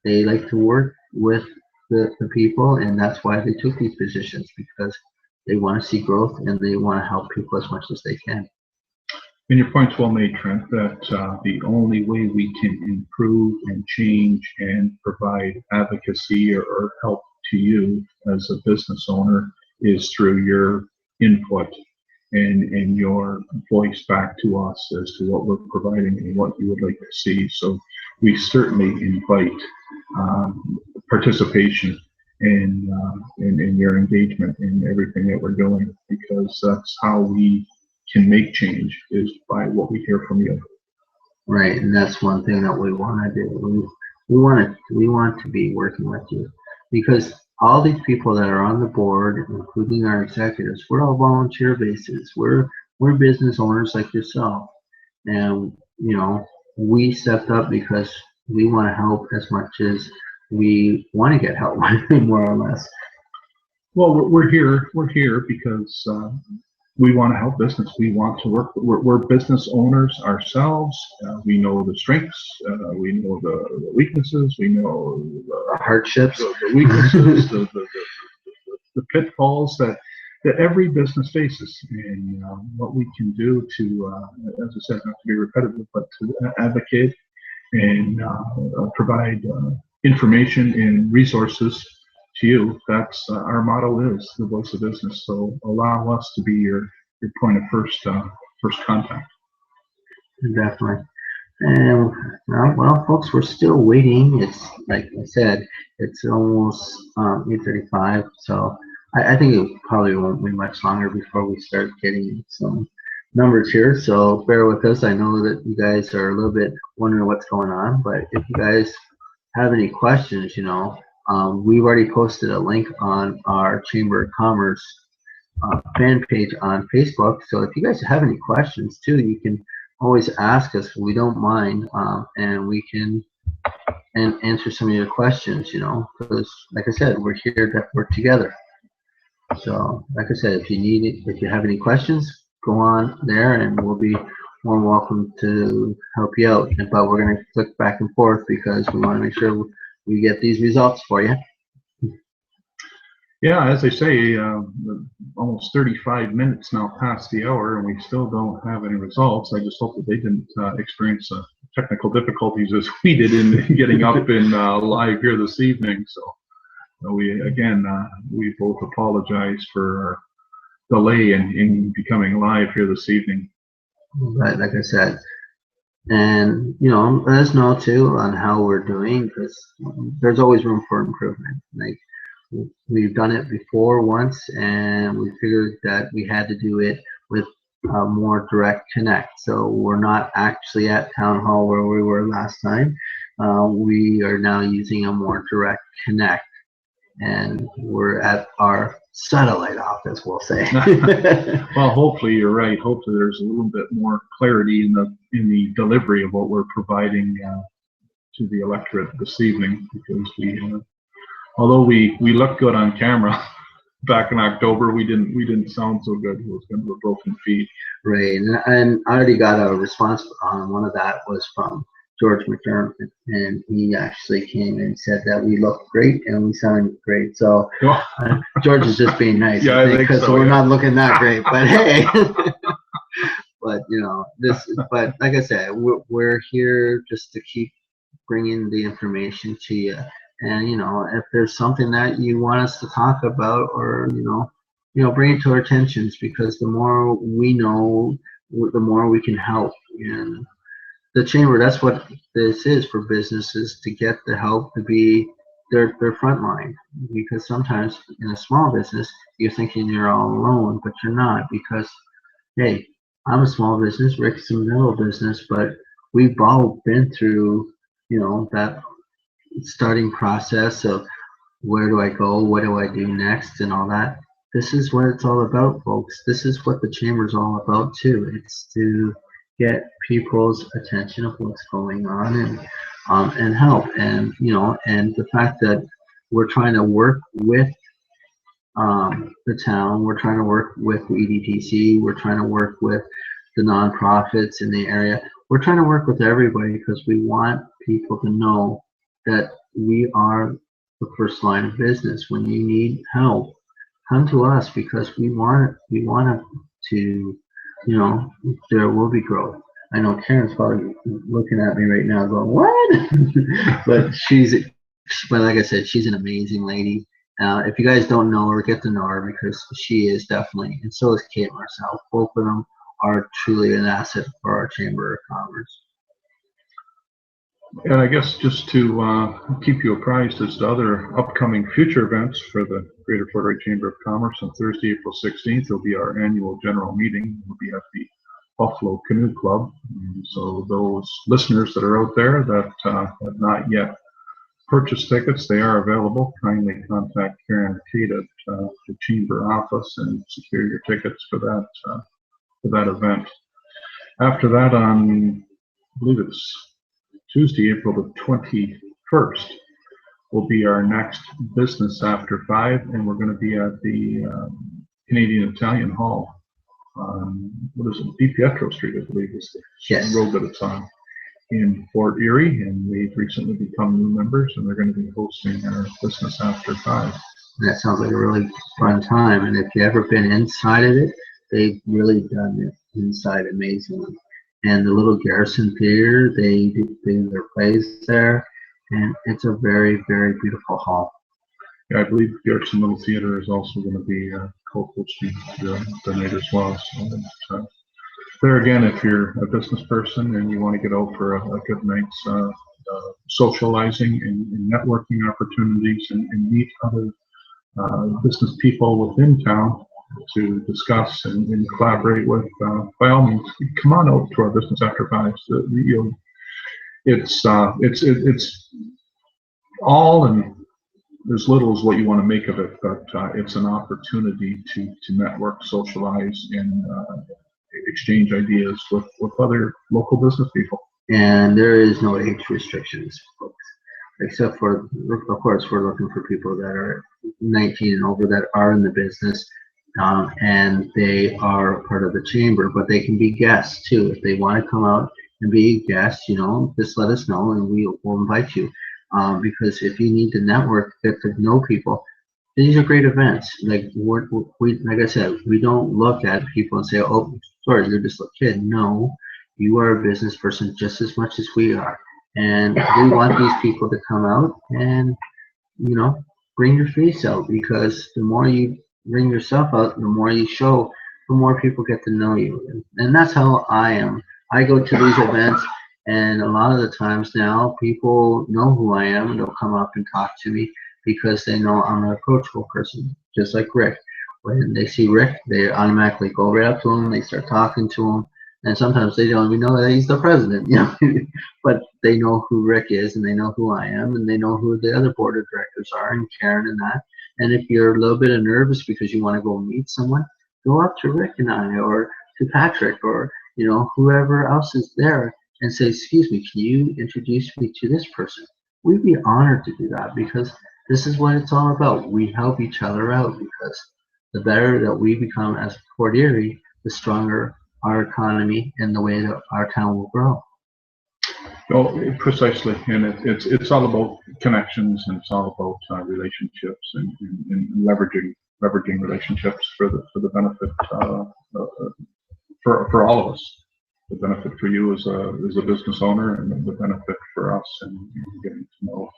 they like to work with the people, and that's why they took these positions, because they want to see growth and they want to help people as much as they can. And your point's well made, Trent, that the only way we can improve and change and provide advocacy or help to you as a business owner is through your input and your voice back to us as to what we're providing and what you would like to see. So we certainly invite participation in your engagement in everything that we're doing, because that's how we can make change, is by what we hear from you. Right, and that's one thing that we want to do. We want to be working with you, because all these people that are on the board, including our executives, we're all volunteer basis. We're business owners like yourself, and we stepped up because we want to help as much as we want to get help, more or less. Well, we're here because we want to help business. We want to work. We're business owners ourselves. We know the strengths. We know the weaknesses. We know the hardships, the weaknesses, the pitfalls that every business faces, and what we can do to, as I said, not to be repetitive, but to advocate and provide information and resources to you. That's our motto, is the voice of business. So allow us to be your point of first contact. Definitely. And well, folks, we're still waiting. It's like I said, it's almost 8:35, so I think it probably won't be much longer before we start getting some numbers here. So bear with us. I know that you guys are a little bit wondering what's going on, but if you guys have any questions, we've already posted a link on our Chamber of Commerce fan page on Facebook. So if you guys have any questions too, you can always ask us. We don't mind, and we can answer some of your questions. Because like I said, we're here to work together. So like I said, if you have any questions, go on there, and we'll be more welcome to help you out. But we're going to click back and forth because we want to make sure we get these results for you. Yeah, as I say, almost 35 minutes now past the hour, and we still don't have any results. I just hope that they didn't experience technical difficulties as we did in getting up in live here this evening. So we both apologize for our delay in becoming live here this evening. Right, like I said. And let us know too on how we're doing, because there's always room for improvement. Like, we've done it before once, and we figured that we had to do it with a more direct connect. So we're not actually at town hall where we were last time. We are now using a more direct connect, and we're at our satellite office, we'll say. Well, hopefully you're right. Hopefully there's a little bit more clarity in the delivery of what we're providing to the electorate this evening, because although we looked good on camera back in October, we didn't sound so good. It was kind of a broken feed. Right, and I already got a response on one of that was from George McDermott, and he actually came and said that we looked great and we sounded great. So George is just being nice, Yeah, I think, because so, we're yeah. not looking that great. But hey, but but like I said, we're here just to keep bringing the information to you. And if there's something that you want us to talk about, or bring it to our attentions, because the more we know, the more we can help. And the chamber, that's what this is for businesses, to get the help, to be their front line. Because sometimes in a small business, you're thinking you're all alone, but you're not, because hey, I'm a small business, Rick's a middle business, but we've all been through that starting process of where do I go, what do I do next, and all that. This is what it's all about, folks. This is what the chamber's all about too. It's to get people's attention of what's going on, and help, and and the fact that we're trying to work with the town, we're trying to work with the EDTC, we're trying to work with the nonprofits in the area. We're trying to work with everybody because we want people to know that we are the first line of business. When you need help, come to us, because we want to, there will be growth. I know Karen's probably looking at me right now going, what? But like I said, she's an amazing lady. If you guys don't know her, get to know her, because she is definitely, and so is Kate and myself. Both of them are truly an asset for our Chamber of Commerce. And I guess just to keep you apprised as to other upcoming future events for the Greater Fort Wright Chamber of Commerce, on Thursday, April 16th, will be our annual general meeting. We'll be at the Buffalo Canoe Club. And so those listeners that are out there that have not yet purchased tickets, they are available. Kindly contact Karen or Kate at the Chamber office and secure your tickets for that event. After that, on, I believe it's Tuesday, April the 21st, will be our next Business After 5, and we're going to be at the Canadian Italian Hall on, what is it, Di Pietro Street, I believe is the road that it's on, in Fort Erie, and they've recently become new members, and they're going to be hosting our Business After 5. That sounds like a really fun time, and if you've ever been inside of it, they've really done it inside amazingly. And the little Garrison Theater, they do their plays there, and it's a very, very beautiful hall. Yeah, I believe Garrison Little Theater is also going to be co-hosting the night as well. So there again, if you're a business person and you want to get out for a good night's socializing and networking opportunities, and meet other business people within town to discuss and collaborate with, by all means, come on out to our Business After 5. So, it's all and as little as what you want to make of it, but it's an opportunity to network, socialize, and exchange ideas with other local business people. And there is no age restrictions, folks, except for, of course, we're looking for people that are 19 and over that are in the business. And they are part of the chamber, but they can be guests too. If they want to come out and be guests, just let us know and we'll invite you. Because if you need to network, get to know people, these are great events. Like like I said, we don't look at people and say, "Oh, sorry, you're just a kid." No, you are a business person just as much as we are, and we want these people to come out and bring your face out, because the more you bring yourself out, the more you show, the more people get to know you. And that's how I am. I go to these events, and a lot of the times now people know who I am, and they'll come up and talk to me because they know I'm an approachable person, just like Rick. when they see Rick, they automatically go right up to him. They start talking to him, and sometimes they don't even know that he's the president, you know. But they know who Rick is, and they know who I am, and they know who the other board of directors are, and Karen and that. And if you're a little bit nervous because you want to go meet someone, go up to Rick and I, or to Patrick, or whoever else is there, and say, "Excuse me, can you introduce me to this person?" We'd be honored to do that because this is what it's all about. We help each other out because the better that we become as Port Erie, the stronger our economy and the way that our town will grow. Oh, precisely, and it's all about connections, and it's all about relationships, and leveraging relationships for the benefit for all of us. The benefit for you as a business owner, and the benefit for us in getting to know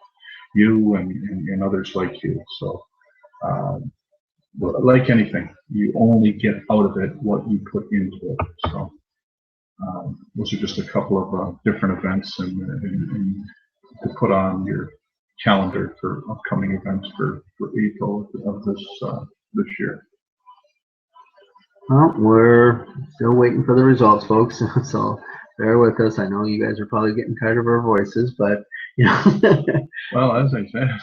you and others like you. So, like anything, you only get out of it what you put into it. So. Those are just a couple of different events and to put on your calendar for upcoming events for April of this year. Well, we're still waiting for the results, folks. So bear with us. I know you guys are probably getting tired of our voices, but Well, as I said,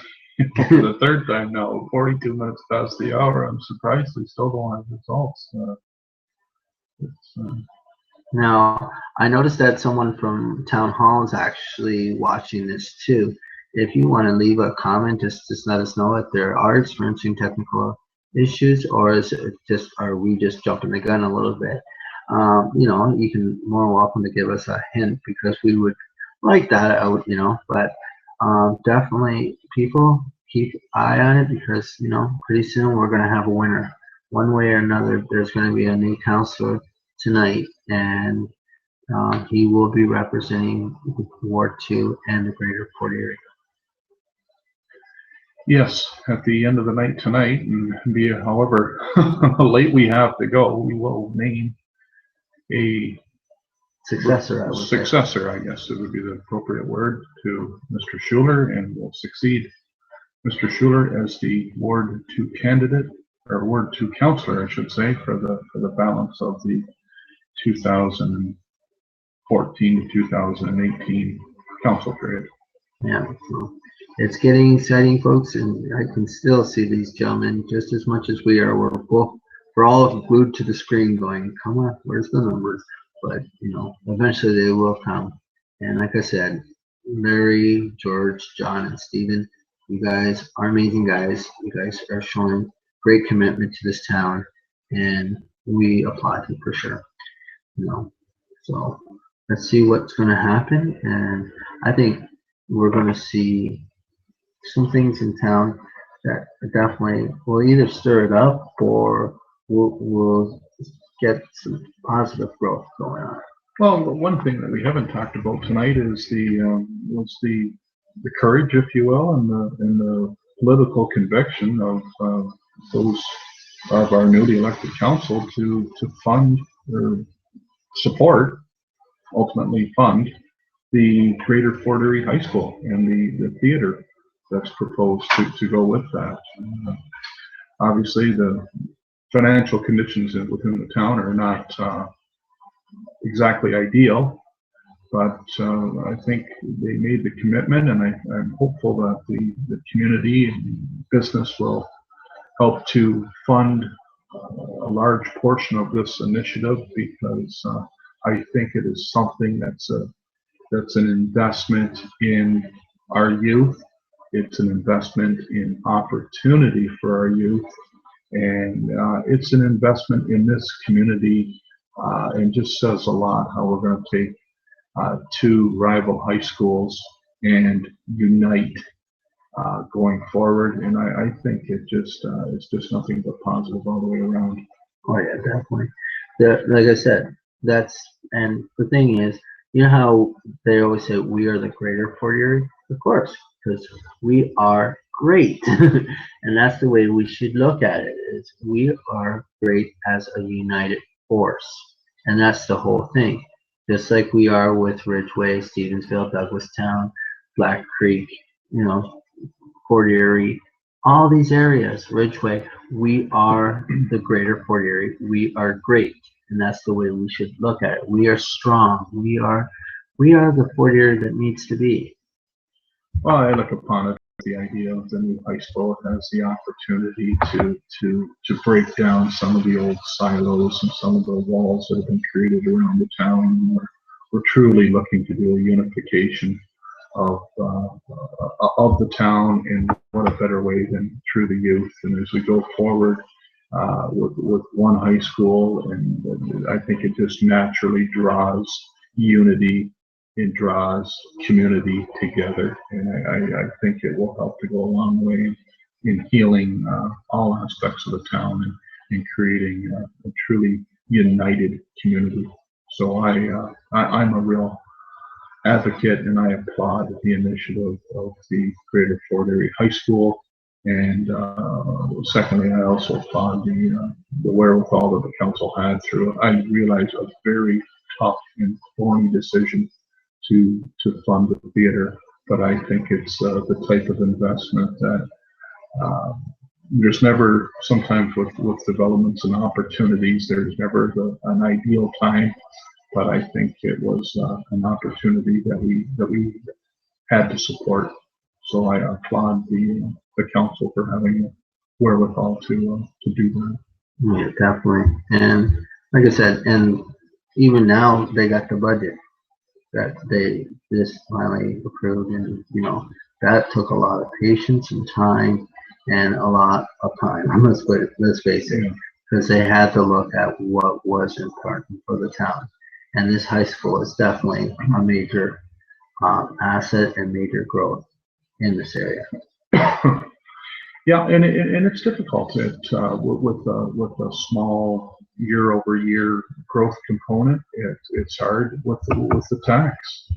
for the third time now, 42 minutes past the hour, I'm surprised we still don't have results. Now, I noticed that someone from Town Hall is actually watching this too. If you want to leave a comment, just let us know if there are experiencing technical issues, or is it are we just jumping the gun a little bit? You can more welcome to give us a hint because we would like that out, But definitely, people keep eye on it because pretty soon we're going to have a winner, one way or another. There's going to be a new councillor tonight, and he will be representing Ward 2 and the Greater Port Erie. Yes, at the end of the night tonight, and be however late we have to go, we will name a successor. I guess it would be the appropriate word, to Mr. Schuler, and will succeed Mr. Schuler as the Ward 2 candidate, or Ward 2 councillor, I should say, for the balance of the 2014 to 2018 council period. Yeah, so it's getting exciting, folks, and I can still see these gentlemen just as much as we are. We're all glued to the screen going, come on, where's the numbers? But, eventually they will come. And like I said, Larry, George, John, and Stephen, you guys are amazing guys. You guys are showing great commitment to this town, and we applaud you for sure. So let's see what's going to happen, and I think we're going to see some things in town that definitely will either stir it up or we'll get some positive growth going on. Well, one thing that we haven't talked about tonight is the courage, if you will, and the political conviction of those of our newly elected council to fund or support, ultimately fund, the Greater Port Erie High School and the theater that's proposed to go with that. Obviously, the financial conditions within the town are not exactly ideal, but I think they made the commitment, and I'm hopeful that the community and business will help to fund a large portion of this initiative, because I think it is something that's an investment in our youth. It's an investment in opportunity for our youth, and it's an investment in this community, and just says a lot how we're going to take two rival high schools and unite going forward. And I think it's just nothing but positive all the way around. Oh yeah, definitely. Like I said, and the thing is, how they always say we are the Greater Port Erie? Of course, because we are great. And that's the way we should look at it, is we are great as a united force. And that's the whole thing. Just like we are with Ridgeway, Stevensville, Douglastown, Black Creek, Port Erie, all these areas, Ridgeway, we are the greater Fort Erie. We are great, and that's the way we should look at it. We are strong. We are the Fort Erie that needs to be. Well, I look upon it, the idea of the new high school has the opportunity to break down some of the old silos and some of the walls that have been created around the town. We're truly looking to do a unification of the town, and what a better way than through the youth. And as we go forward with one high school, and I think it just naturally draws unity, it draws community together, and I think it will help to go a long way in healing all aspects of the town, and creating a truly united community. So I'm a real advocate, and I applaud the initiative of the Greater Fort Erie High School. And secondly, I also applaud the wherewithal that the council had through. I realize a very tough and thorny decision to fund the theater, but I think it's the type of investment that uh, there's never, sometimes with developments and opportunities, there's never an ideal time, but I think it was an opportunity that we had to support. So I applaud the council for having the wherewithal to do that. Yeah, definitely. And like I said, and even now they got the budget that they just finally approved, and that took a lot of patience and time and a lot of time. Let's face it, Yeah. because they had to look at what was important for the town, and this high school is definitely a major asset and major growth in this area. Yeah, and it's difficult with a small year-over-year growth component. It's hard with the tax.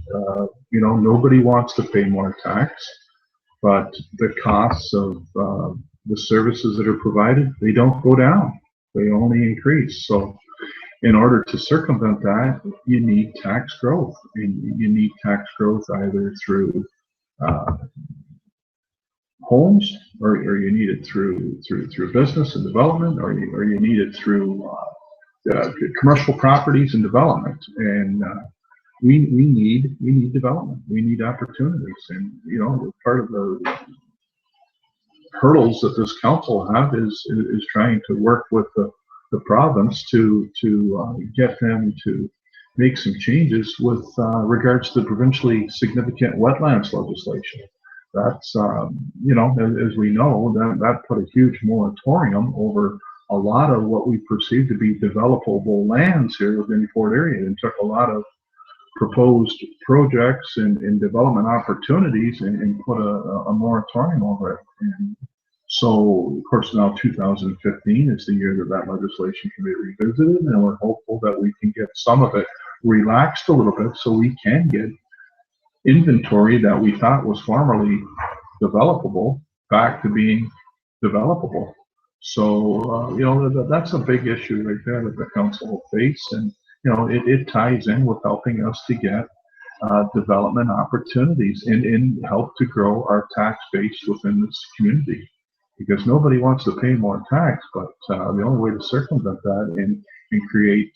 Nobody wants to pay more tax, but the costs of the services that are provided, they don't go down. They only increase. So in order to circumvent that, you need tax growth, and you need tax growth either through uh, homes, or you need it through business and development, or you need it through commercial properties and development. And we need development. We need opportunities, and part of the hurdles that this council have is trying to work with the province to get them to make some changes with regards to the provincially significant wetlands legislation. That's as we know, that put a huge moratorium over a lot of what we perceive to be developable lands here within Fort Erie, and took a lot of proposed projects and development opportunities, and put a moratorium over it. And so, of course, now 2015 is the year that legislation can be revisited, and we're hopeful that we can get some of it relaxed a little bit, so we can get inventory that we thought was formerly developable back to being developable. So, that's a big issue right there that the council will face, and it ties in with helping us to get development opportunities, and help to grow our tax base within this community. Because nobody wants to pay more tax, but the only way to circumvent that and create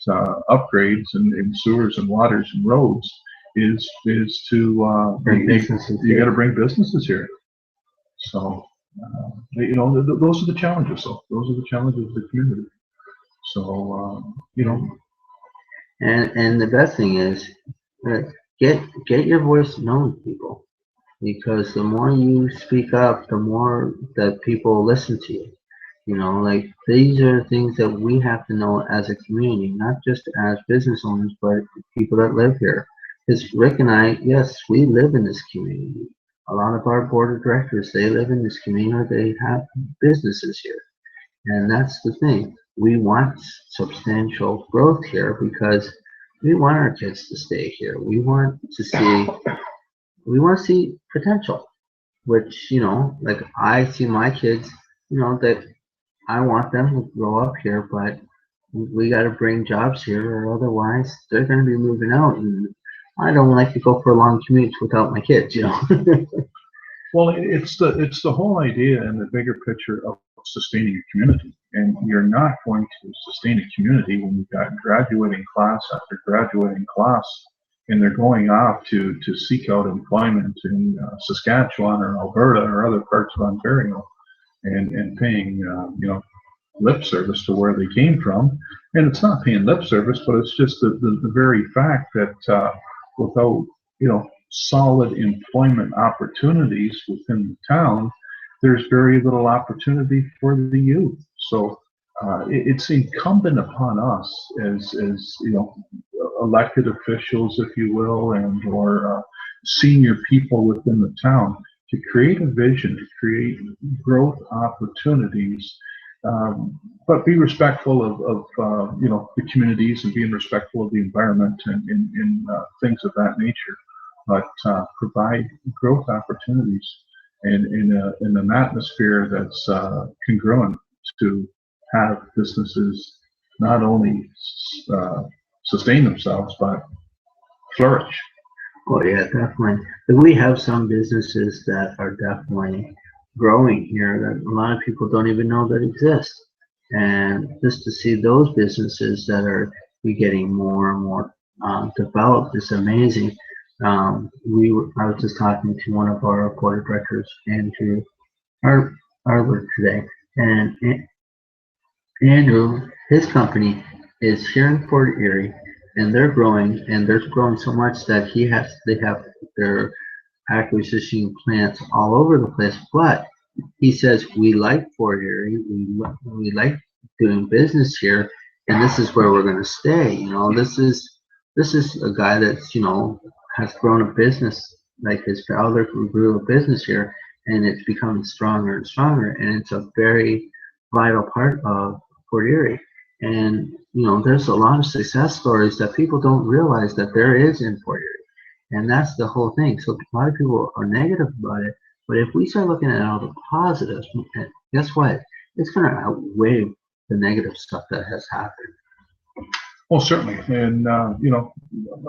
upgrades in sewers and waters and roads is to Bring businesses you got to here. bring businesses here. So those are the challenges. So those are the challenges of the community. So And the best thing is, uh, get your voice known, people, because the more you speak up, the more that people listen to you. Like these are things that we have to know as a community, not just as business owners, but people that live here. Because Rick and I, yes, we live in this community. A lot of our board of directors, they live in this community, or they have businesses here. And that's the thing. We want substantial growth here because we want our kids to stay here. We want to see potential, which, like I see my kids, that I want them to grow up here, but we got to bring jobs here, or otherwise they're going to be moving out. And I don't like to go for long commutes without my kids. Well, it's the whole idea and the bigger picture of sustaining a community. And you're not going to sustain a community when you've got graduating class after graduating class, and they're going off to seek out employment in Saskatchewan or Alberta or other parts of Ontario, and paying lip service to where they came from. And it's not paying lip service, but it's just the very fact that without solid employment opportunities within the town, there's very little opportunity for the youth. So it's incumbent upon us as elected officials, if you will, and or senior people within the town to create a vision, to create growth opportunities, but be respectful of the communities and being respectful of the environment and things of that nature. But provide growth opportunities in an atmosphere that's congruent to have businesses not only sustain themselves but flourish. Oh yeah, definitely. We have some businesses that are definitely growing here that a lot of people don't even know that exist. And just to see those businesses that are getting more and more developed is amazing. I was just talking to one of our board of directors, Andrew Arbor today, and Andrew, his company is here in Fort Erie, and they're growing, and they're growing so much that they have their acquisition plants all over the place. But he says we like Fort Erie, we like doing business here, and this is where we're going to stay. This is a guy that's has grown a business, like his father grew a business here, and it's becoming stronger and stronger, and it's a very vital part of Fort Erie. And there's a lot of success stories that people don't realize that there is in Fort Erie, and that's the whole thing. So a lot of people are negative about it, but if we start looking at all the positives, guess what? It's going to outweigh the negative stuff that has happened. Well, certainly, and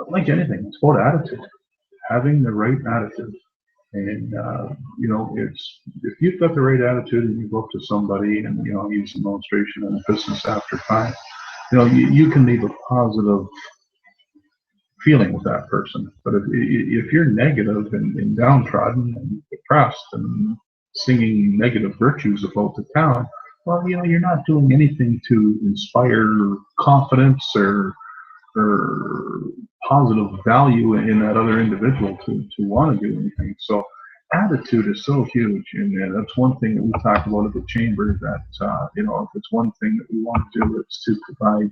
like anything, it's about attitude, having the right attitude, and it's if you've got the right attitude and you go up to somebody and use an illustration in a business after time, you can leave a positive feeling with that person. But if you're negative and downtrodden and depressed and singing negative virtues about the town, well, you're not doing anything to inspire confidence or positive value in that other individual to want to do anything. So attitude is so huge, and that's one thing that we talk about at the chamber, that if it's one thing that we want to do, it's to provide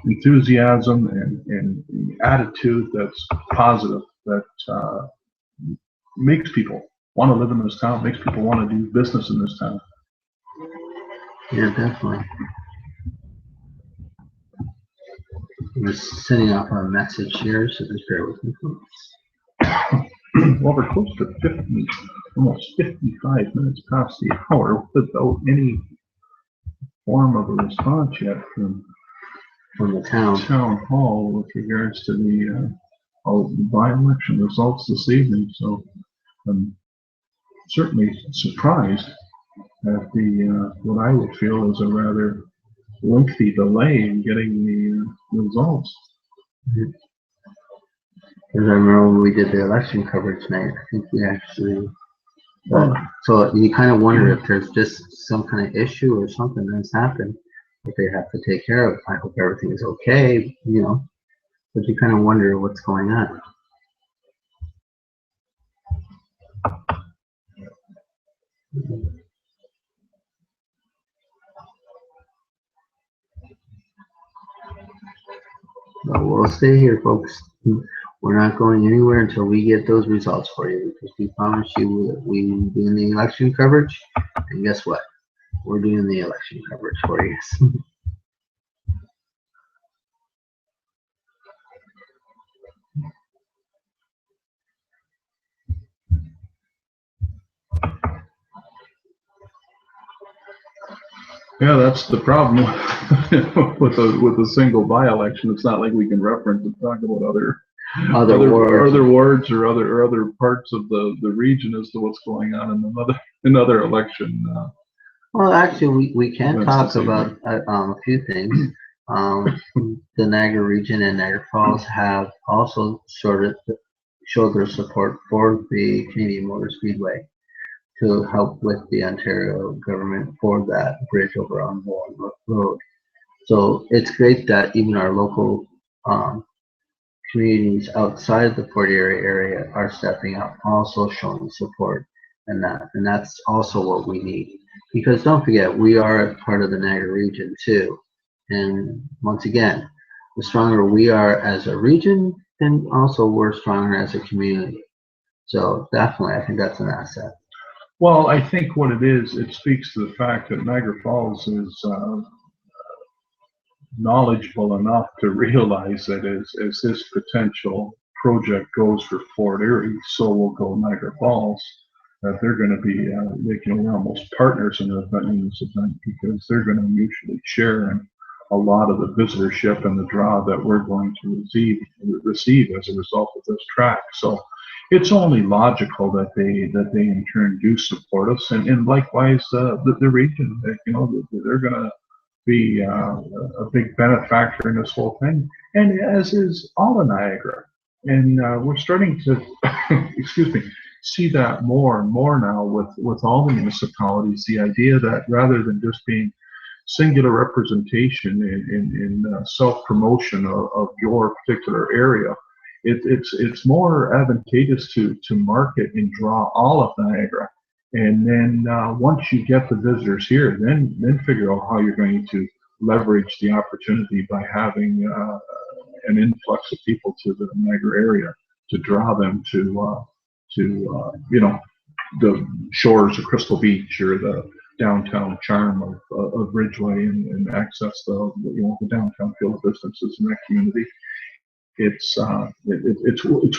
enthusiasm and attitude that's positive, that makes people want to live in this town, makes people want to do business in this town. Yeah, definitely. I'm just sending out a message here, so just bear with me, folks. Well, we're close to 50, almost 55 minutes past the hour without any form of a response yet from the town hall with regards to the by-election results this evening. So I'm certainly surprised at the what I would feel is a rather lengthy delay in getting the results. Because I remember when we did the election coverage night, I think we actually, so you kind of wonder if there's just some kind of issue or something that's happened that they have to take care of. I hope everything is okay, but you kind of wonder what's going on. But we'll stay here, folks. We're not going anywhere until we get those results for you, because we promise you that we will be in the election coverage. And guess what? We're doing the election coverage for you. Yeah, that's the problem with a single by-election. It's not like we can reference and talk about other other wards. other wards or other parts of the region as to what's going on in another election. Well, actually, we can Events talk this evening. about a few things. The Niagara region and Niagara Falls have also sort of showed their support for the Canadian Motor Speedway to help with the Ontario government for that bridge over on Vaughan Road. So it's great that even our local um, communities outside the Port Erie area are stepping up, also showing support and that's also what we need. Because don't forget, we are part of the Niagara region too. And once again, the stronger we are as a region, then also we're stronger as a community. So definitely, I think that's an asset. Well, I think what it is, it speaks to the fact that Niagara Falls is knowledgeable enough to realize that as this potential project goes for Fort Erie, so will go Niagara Falls. That they're going to be we're almost partners in this event because they're going to mutually share in a lot of the visitorship and the draw that we're going to receive as a result of this track. So it's only logical that they in turn do support us, and likewise the region. They're going to be a big benefactor in this whole thing, and as is all of Niagara. And we're starting to, excuse me, see that more and more now with all the municipalities. The idea that rather than just being singular representation in self-promotion of your particular area, it's more advantageous to market and draw all of Niagara. And then once you get the visitors here, then figure out how you're going to leverage the opportunity by having an influx of people to the Niagara area to draw them to the shores of Crystal Beach or the downtown charm of Ridgeway and access the downtown feel of businesses in that community. It's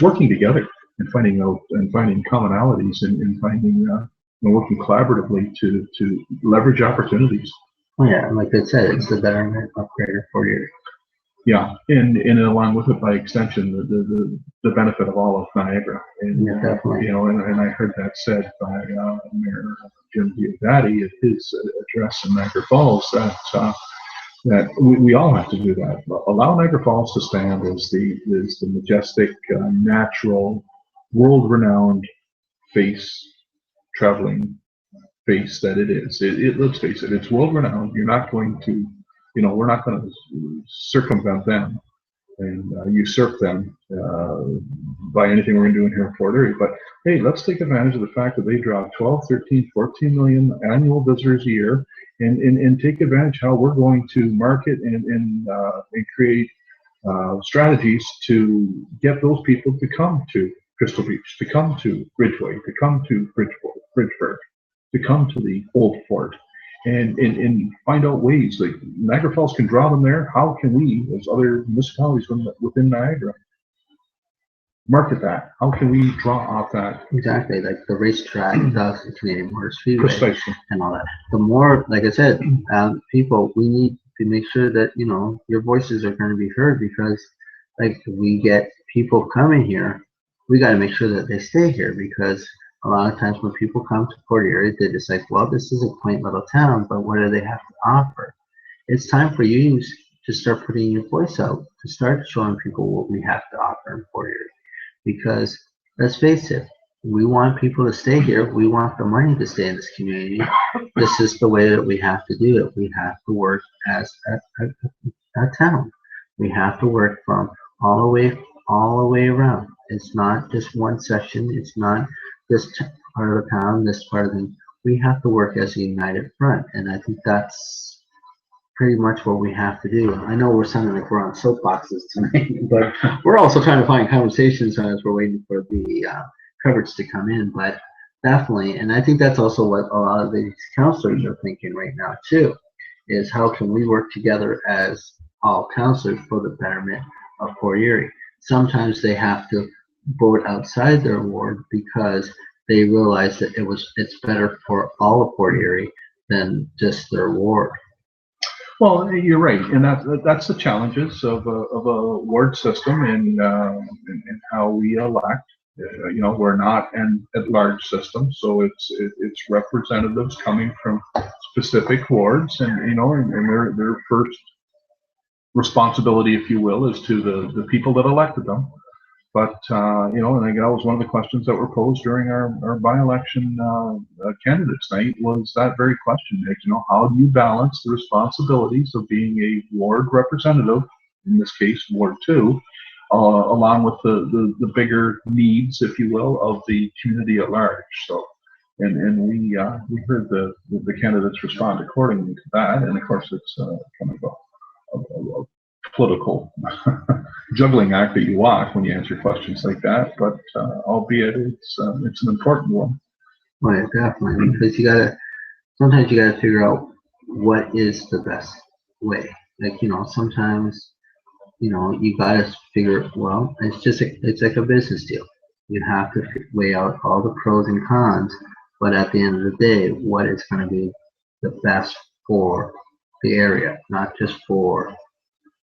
working together and finding commonalities and finding working collaboratively to leverage opportunities. Oh, yeah, like I said, it's the betterment of Greater Fort Erie. Yeah, and along with it, by extension, the benefit of all of Niagara. And yeah, definitely. And I heard that said by Mayor Jim Diodati at his address in Niagara Falls that we all have to do that. Allow Niagara Falls to stand as the majestic, natural, world-renowned traveling face that it is. Let's face it, it's world-renowned. You're not going to, we're not going to circumvent them and usurp them by anything we're doing here in Fort Erie. But hey, let's take advantage of the fact that they draw 12, 13, 14 million annual visitors a year, and take advantage how we're going to market and create strategies to get those people to come to Crystal Beach, to come to Ridgeway, to come to Bridgeburg, to come to the Old Fort, and find out ways like Niagara Falls can draw them there. How can we, as other municipalities within Niagara, market that? How can we draw off that? Exactly, like the racetrack does the Canadian Motor Speedway. Precisely. And all that. The more, like I said, people, we need to make sure that your voices are going to be heard, because like we get people coming here, we got to make sure that they stay here, because a lot of times when people come to Port Erie, they just like, well, this is a quaint little town, but what do they have to offer? It's time for you to start putting your voice out, to start showing people what we have to offer in Port Erie. Because let's face it, we want people to stay here. We want the money to stay in this community. This is the way that we have to do it. We have to work as a town. We have to work from all the way around. It's not just one section. It's not this part of the town, this part of the. We have to work as a united front, and I think that's pretty much what we have to do. I know we're sounding like we're on soapboxes tonight, but we're also trying to find conversations as we're waiting for the coverage to come in. But definitely, and I think that's also what a lot of these counselors are thinking right now too, is how can we work together as all counselors for the betterment of Port Erie. Sometimes they have to vote outside their ward because they realize that it's better for all of Port Erie than just their ward. Well, you're right, and that's the challenges of a ward system in how we elect. You know, we're not an at-large system, so it's representatives coming from specific wards, and you know, and their first responsibility, if you will, is to the people that elected them. But you know, and I think that was one of the questions that were posed during our by-election candidates night, was that very question. Like, you know, how do you balance the responsibilities of being a ward representative, in this case Ward 2, along with the bigger needs, if you will, of the community at large. So, and we heard the candidates respond accordingly to that, and of course it's kind of a political juggling act that you watch when you answer questions like that, but albeit it's an important one. Right, definitely, because sometimes you gotta figure out what is the best way. Like, you know, sometimes, you know, you gotta figure, well, it's like a business deal. You have to weigh out all the pros and cons, but at the end of the day, what is gonna be the best for the area, not just for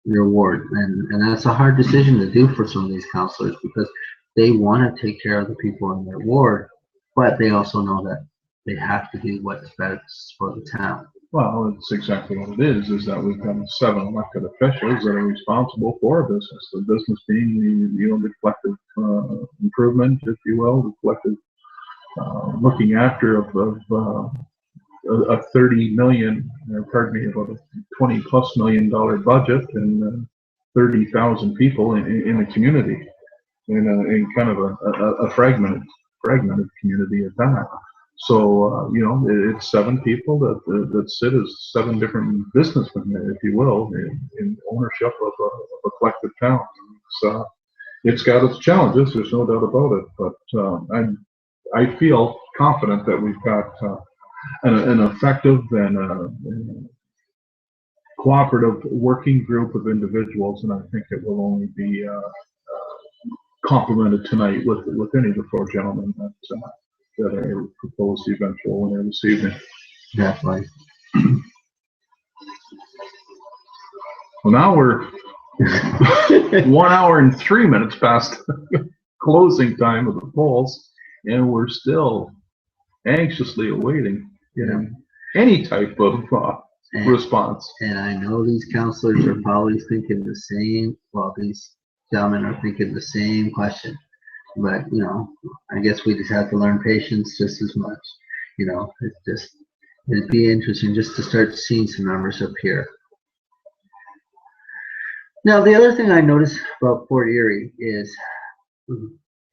your ward. And that's a hard decision to do for some of these counselors, because they want to take care of the people in their ward, but they also know that they have to do what's best for the town. Well, it's exactly what it is that we've got 7 elected officials that are responsible for a business. The business being the collective improvement, if you will, the collective looking after of a 30 million, pardon me, about a 20 plus $million budget and 30,000 people in a community, in kind of a fragmented community at that. So you know, it's 7 people that sit as 7 different businessmen, if you will, in ownership of a collective town. It's got its challenges. There's no doubt about it. But I feel confident that we've got an effective and cooperative working group of individuals, and I think it will only be complemented tonight with any of the 4 gentlemen that are proposed the eventual winner this evening. Definitely. Well, now we're 1 hour and 3 minutes past closing time of the polls, and we're still anxiously awaiting, you know, any type of response. And I know these counselors are probably thinking the same. Well, these gentlemen are thinking the same question, but you know, I guess we just have to learn patience just as much. You know, it'd be interesting just to start seeing some numbers up here. Now, the other thing I noticed about Fort Erie is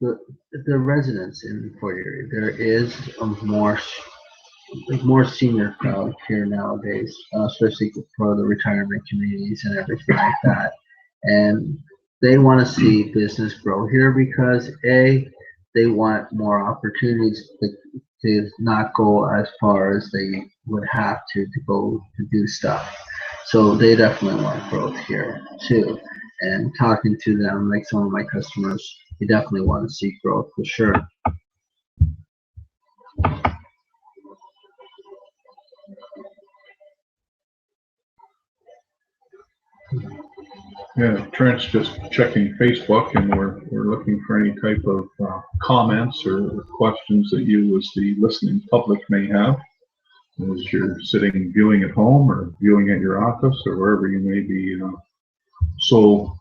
the residents in Fort Erie. There is a more senior crowd here nowadays, especially for the retirement communities and everything like that. And they want to see business grow here because they want more opportunities to not go as far as they would have to go to do stuff. So they definitely want growth here too. And talking to them, like some of my customers, they definitely want to see growth for sure. Yeah, Trent's just checking Facebook, and we're looking for any type of comments or questions that you, as the listening public, may have as you're sitting viewing at home or viewing at your office or wherever you may be so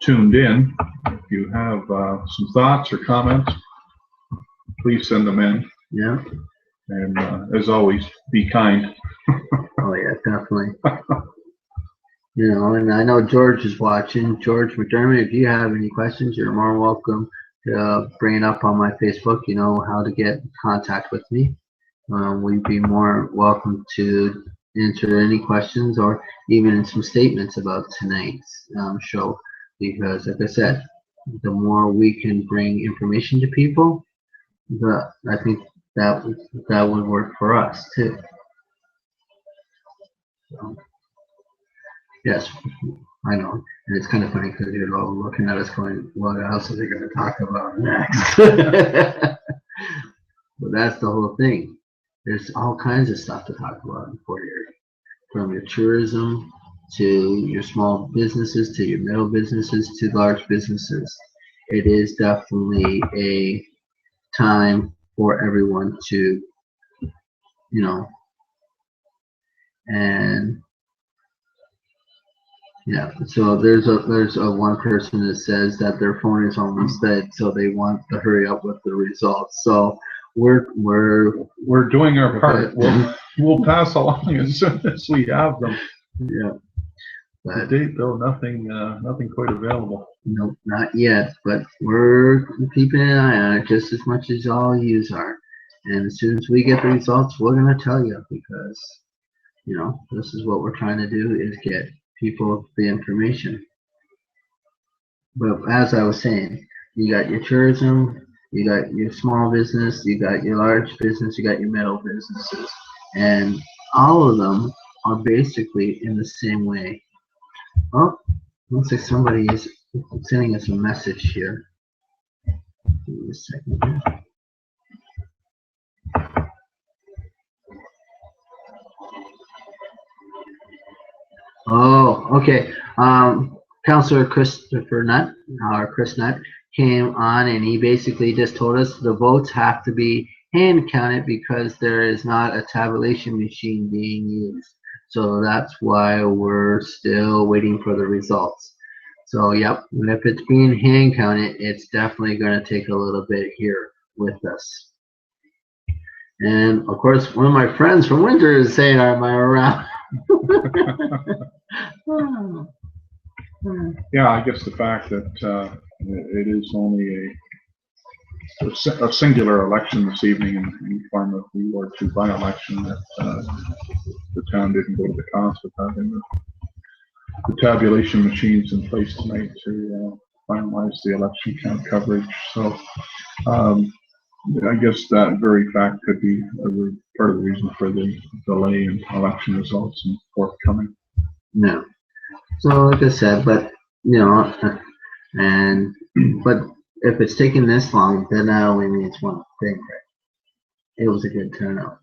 tuned in. If you have some thoughts or comments, please send them in. Yeah. And as always, be kind. Oh yeah, definitely. You know, and I know George is watching. George McDermott, if you have any questions, you're more welcome to bring it up on my Facebook. You know how to get in contact with me. We'd be more welcome to answer any questions or even some statements about tonight's show. Because, like I said, the more we can bring information to people, I think that would work for us too. So, yes, I know, and it's kind of funny because you're all looking at us going, what else are they going to talk about next? But that's the whole thing. There's all kinds of stuff to talk about in Fort Erie, from your tourism to your small businesses, to your middle businesses, to large businesses. It is definitely a time for everyone to, you know, and yeah. So there's a one person that says that their phone is almost dead, so they want to hurry up with the results. So we're doing our part. We'll pass along as soon as we have them. Yeah. To date, though, nothing quite available. Nope, not yet, but we're keeping an eye on it just as much as all yous are. And as soon as we get the results, we're gonna tell you, because this is what we're trying to do, is get people the information. But as I was saying, you got your tourism, you got your small business, you got your large business, you got your middle businesses, and all of them are basically in the same way. Oh, looks like somebody is sending us a message here. Give me a second here. Oh, okay. Councillor Christopher Nutt, or Chris Nutt, came on and he basically just told us the votes have to be hand counted because there is not a tabulation machine being used. So that's why we're still waiting for the results. So, yep, if it's being hand counted, it's definitely going to take a little bit here with us. And of course, one of my friends from Winter is saying, "Am I around?" Yeah, I guess the fact that it is only a singular election this evening in the form of the Ward 2 by-election, that the town didn't go to the cost of having the tabulation machines in place tonight to finalize the election count coverage. So I guess that very fact could be part of the reason for the delay in election results and forthcoming. No. So like I said, but but if it's taking this long, then that only means one thing, right? It was a good turnout.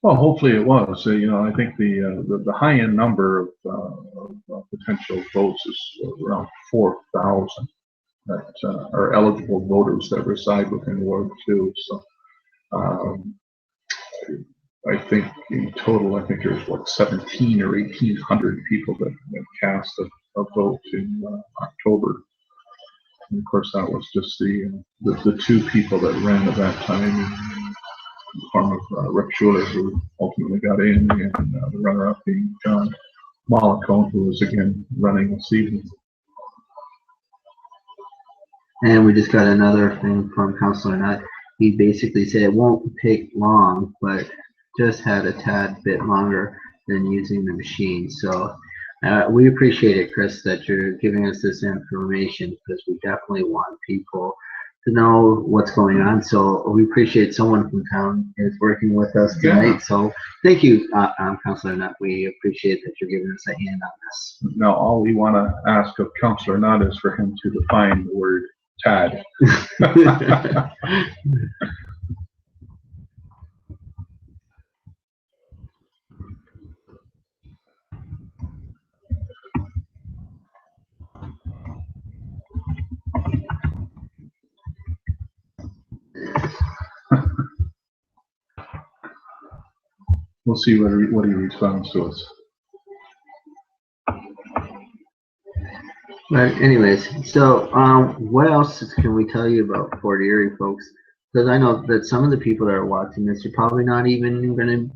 Well, hopefully it was. I think the high-end number of potential votes is around 4,000 that are eligible voters that reside within Ward 2. So I think in total, I think there's what 17 or 1,800 people that cast a vote in October. And of course, that was just the two people that ran at that time, in the form of Rick Schuler, who ultimately got in, and the runner-up being John Mollicone, who was again running this evening. And we just got another thing from Councillor Nutt. He basically said it won't take long, but just had a tad bit longer than using the machine. So we appreciate it, Chris, that you're giving us this information, because we definitely want people to know what's going on. So we appreciate someone from town is working with us tonight. Yeah. So thank you, Councillor Nutt. We appreciate that you're giving us a hand on this. Now, all we want to ask of Councillor Nutt is for him to define the word "tad." We'll see what he responds to us. But anyways, so what else can we tell you about Fort Erie, folks? Because I know that some of the people that are watching this are probably not even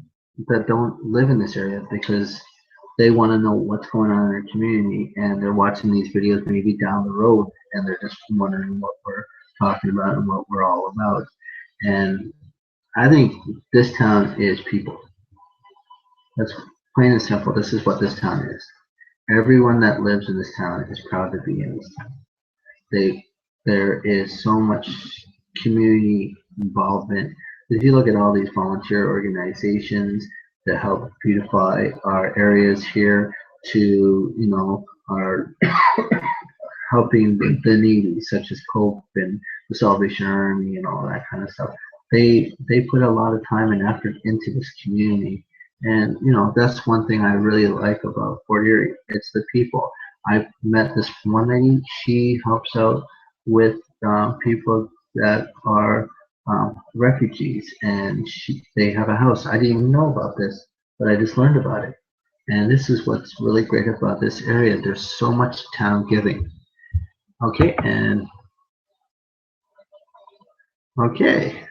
that don't live in this area, because they want to know what's going on in their community, and they're watching these videos maybe down the road, and they're just wondering what we're talking about and what we're all about. And I think this town is people. That's plain and simple. This is what this town is. Everyone that lives in this town is proud to be in this town. There is so much community involvement. If you look at all these volunteer organizations that help beautify our areas here, to are helping the needy, such as Cope and the Salvation Army and all that kind of stuff. They put a lot of time and effort into this community, And that's one thing I really like about Fort Erie. It's the people. I've met this one lady. She helps out with people that are refugees, and they have a house. I didn't even know about this, but I just learned about it. And this is what's really great about this area. There's so much town giving. Okay, and okay.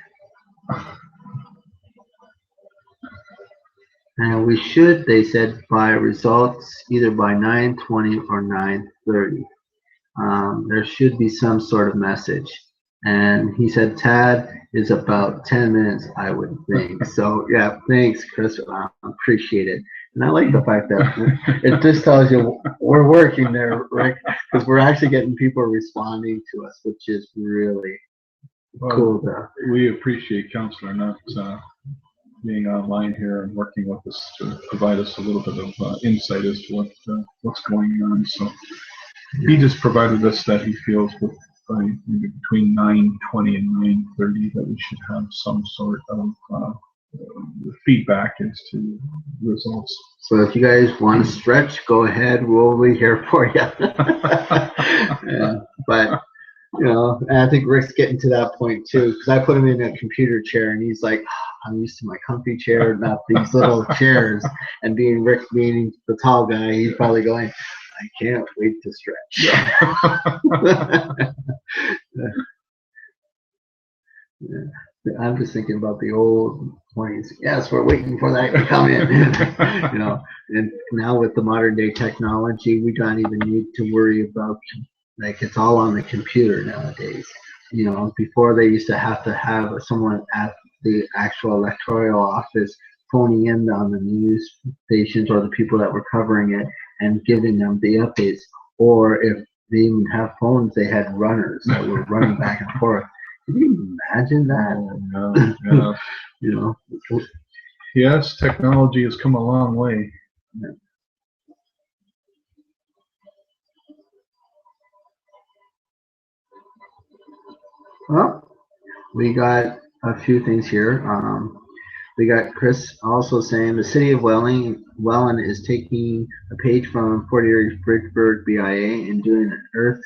And we should, they said, buy results either by 9:20 or 9:30. There should be some sort of message. And he said Tad is about 10 minutes, I would think. So yeah, thanks, Chris. I appreciate it. And I like the fact that it just tells you we're working there, Rick, because we're actually getting people responding to us, which is really cool. We appreciate Counselor not being online here and working with us to provide us a little bit of insight as to what's going on. So he just provided us that he feels with between 9:20 and 9:30 that we should have some sort of feedback as to results. So if you guys want to stretch, go ahead. We'll be here for you. Yeah, but and I think Rick's getting to that point too, because I put him in a computer chair, and he's like, "I'm used to my comfy chair, not these little chairs." And Rick being the tall guy, he's probably going, "I can't wait to stretch." Yeah. I'm just thinking about the old 20s. Yes, we're waiting for that to come in. And now with the modern day technology, we don't even need to worry about, like, it's all on the computer nowadays. Before they used to have someone at the actual electoral office phoning in on the news stations or the people that were covering it and giving them the updates. Or if they didn't have phones, they had runners that were running back and forth. Can you imagine that? Yeah. Yes, technology has come a long way. Yeah. Well, we got a few things here. We got Chris also saying the city of Welland is taking a page from Fort Erie's Bridgeburg BIA and doing an Earth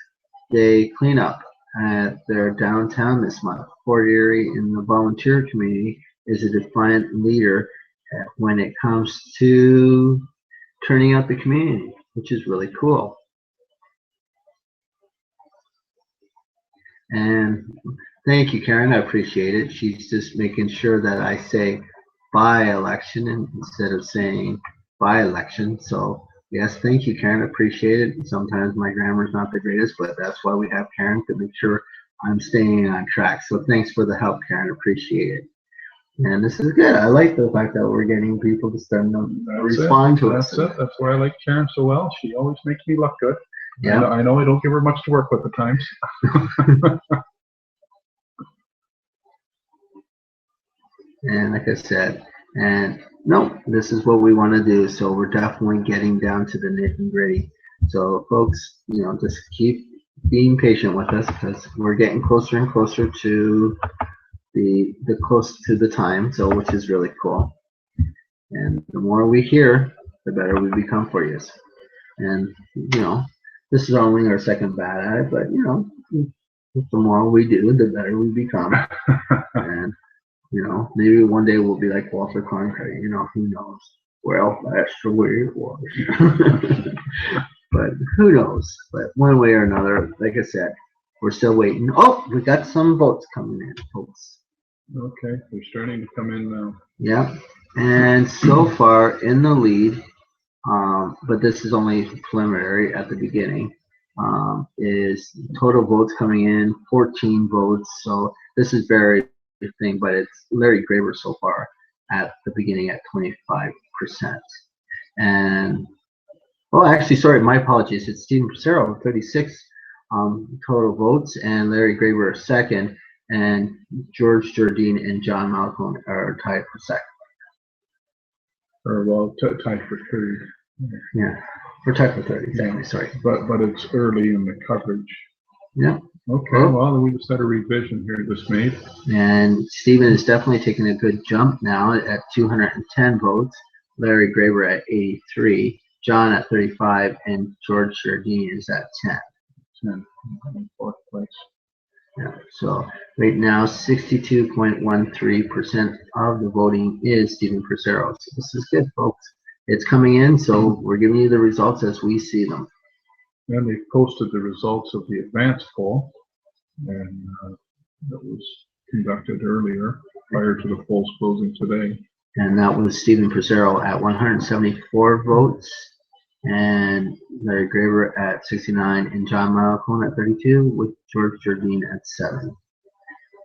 Day cleanup at their downtown this month. Fort Erie in the volunteer community is a defiant leader when it comes to turning out the community, which is really cool. And thank you, Karen. I appreciate it. She's just making sure that I say by-election instead of saying by-election. So yes, thank you, Karen. I appreciate it. Sometimes my grammar's not the greatest, but that's why we have Karen, to make sure I'm staying on track. So thanks for the help, Karen. Appreciate it. And this is good. I like the fact that we're getting people to start respond to us. That's why I like Karen so well. She always makes me look good. Yeah. I know I don't give her much to work with at times. And like I said, no, this is what we want to do. So we're definitely getting down to the nitty and gritty. So folks, just keep being patient with us, because we're getting closer and closer to the close to the time. So which is really cool. And the more we hear, the better we become for you. And this is only our second bad at it, but the more we do, the better we become. And maybe one day we'll be like Walter Cronkite. Who knows? Well, that's the way it was. But who knows? But one way or another, like I said, we're still waiting. Oh, we got some votes coming in, folks. Okay, they're starting to come in now. Yeah, and so far in the lead, but this is only preliminary at the beginning, is total votes coming in 14 votes. So this is very thing, but it's Larry Graber so far at the beginning at 25%. And actually, sorry, my apologies. It's Stephen Pissarro with 36 total votes, and Larry Graber second, and George Jardine and John Malcolm are tied for second. Or tied for third. Yeah, we're tied for third. Exactly. Yeah. Sorry, but it's early in the coverage. Yeah. Okay, well, we just had a revision here this made. And Stephen is definitely taking a good jump now at 210 votes. Larry Graber at 83, John at 35, and George Jardine is at 10. 10 in fourth place. Yeah, so right now, 62.13% of the voting is Stephen Purcell. So this is good, folks. It's coming in, so we're giving you the results as we see them. And they posted the results of the advanced poll, and that was conducted earlier prior to the polls closing today. And that was Stephen Purcell at 174 votes, and Larry Graber at 69, and John Malacone at 32, with George Jardine at 7.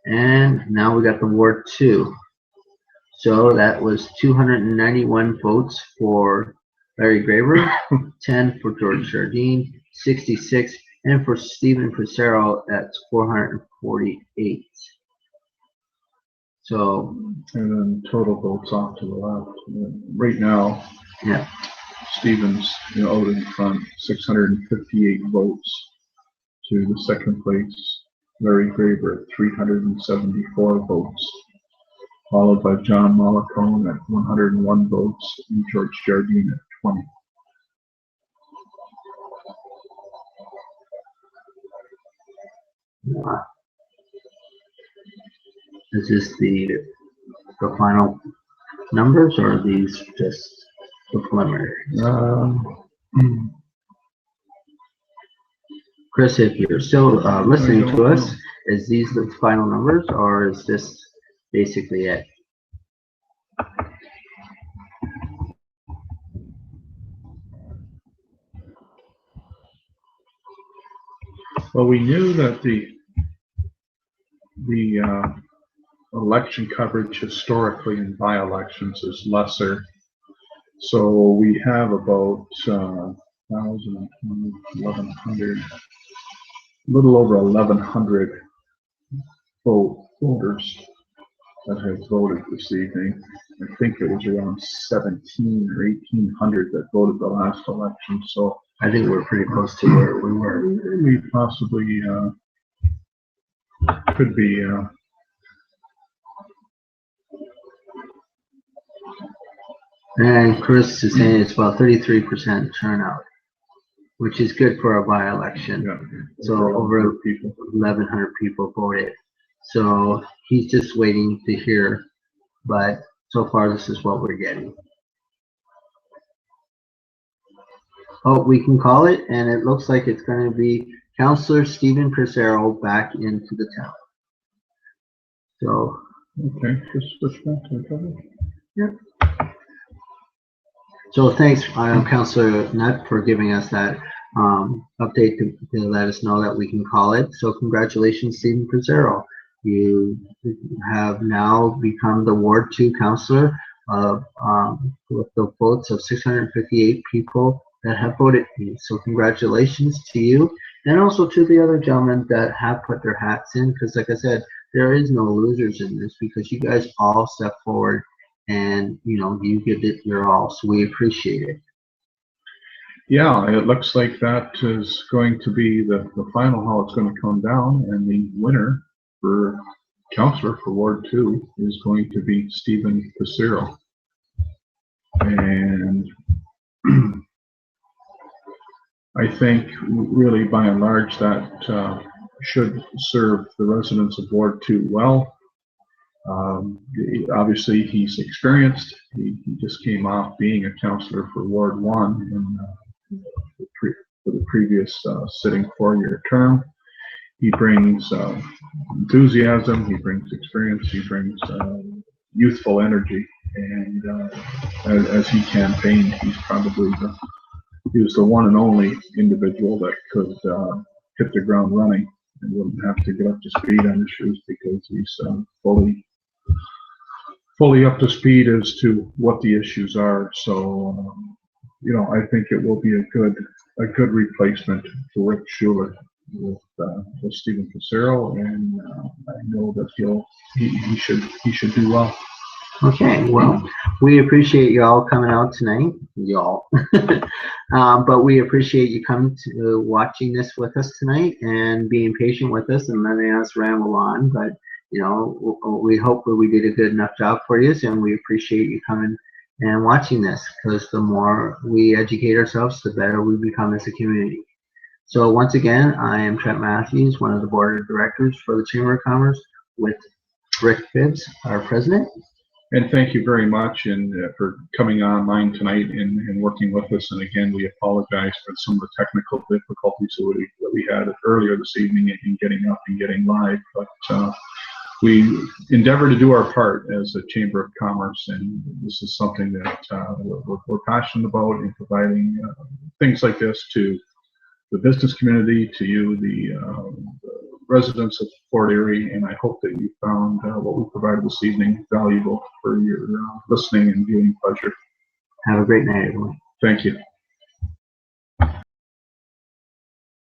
And now we got the Ward 2. So that was 291 votes for Larry Graber, 10 for George Jardine, 66, and for Stephen Purcell, that's 448. So, and then total votes off to the left. Right now, yeah, Stephen's out in front, 658 votes to the second place. Larry Graber at 374 votes, followed by John Malacone at 101 votes and George Jardine at 20. is this the final numbers, or are these just the preliminary? Chris, if you're still listening to us, is these the final numbers, or is this basically it? Well, we knew that the election coverage historically in by-elections is lesser. So we have about 1,100, a little over 1,100 voters that have voted this evening. I think it was around 17 or 1,800 that voted the last election. So I think we're pretty close to where we were. We possibly could be. And Chris is saying it's about 33% turnout, which is good for a by-election. Yeah, so over 1,100 people voted. So he's just waiting to hear, but so far this is what we're getting. Oh, we can call it, and it looks like it's going to be Councillor Stephen Purcell back into the town. So okay, just switch back to the cover. Yep. So thanks, Councillor Nutt, for giving us that update to let us know that we can call it. So congratulations, Stephen Purcell. You have now become the Ward 2 councillor of with the votes of 658 people that have voted for you. So congratulations to you, and also to the other gentlemen that have put their hats in, because like I said, there is no losers in this, because you guys all step forward and you give it your all, so we appreciate it. Yeah, it looks like that is going to be the final, how it's going to come down, and the winner for councillor for Ward 2 is going to be Stephen Purcell. And I think really by and large that should serve the residents of Ward 2 well. Obviously he's experienced. He just came off being a councillor for Ward 1 in for the previous sitting 4-year term. He brings enthusiasm, he brings experience, he brings youthful energy, and as he campaigned, he was the one and only individual that could hit the ground running and wouldn't have to get up to speed on issues, because he's fully up to speed as to what the issues are. So I think it will be a good replacement for Rick Schuler with Stephen Purcell, and I know that he should do well. Okay, well, we appreciate you all coming out tonight, but we appreciate you coming to watching this with us tonight and being patient with us and letting us ramble on. But we hope that we did a good enough job for you, and we appreciate you coming and watching this, because the more we educate ourselves, the better we become as a community. So once again, I am Trent Matthews, one of the board of directors for the Chamber of Commerce, with Rick Bibbs, our president. And thank you very much for coming online tonight and working with us. And again, we apologize for some of the technical difficulties that we had earlier this evening in getting up and getting live. But we endeavor to do our part as a Chamber of Commerce, and this is something that we're passionate about in providing things like this to the business community, to you, the residents of Fort Erie, and I hope that you found what we provided this evening valuable for your listening and viewing pleasure. Have a great night, everyone. Thank you.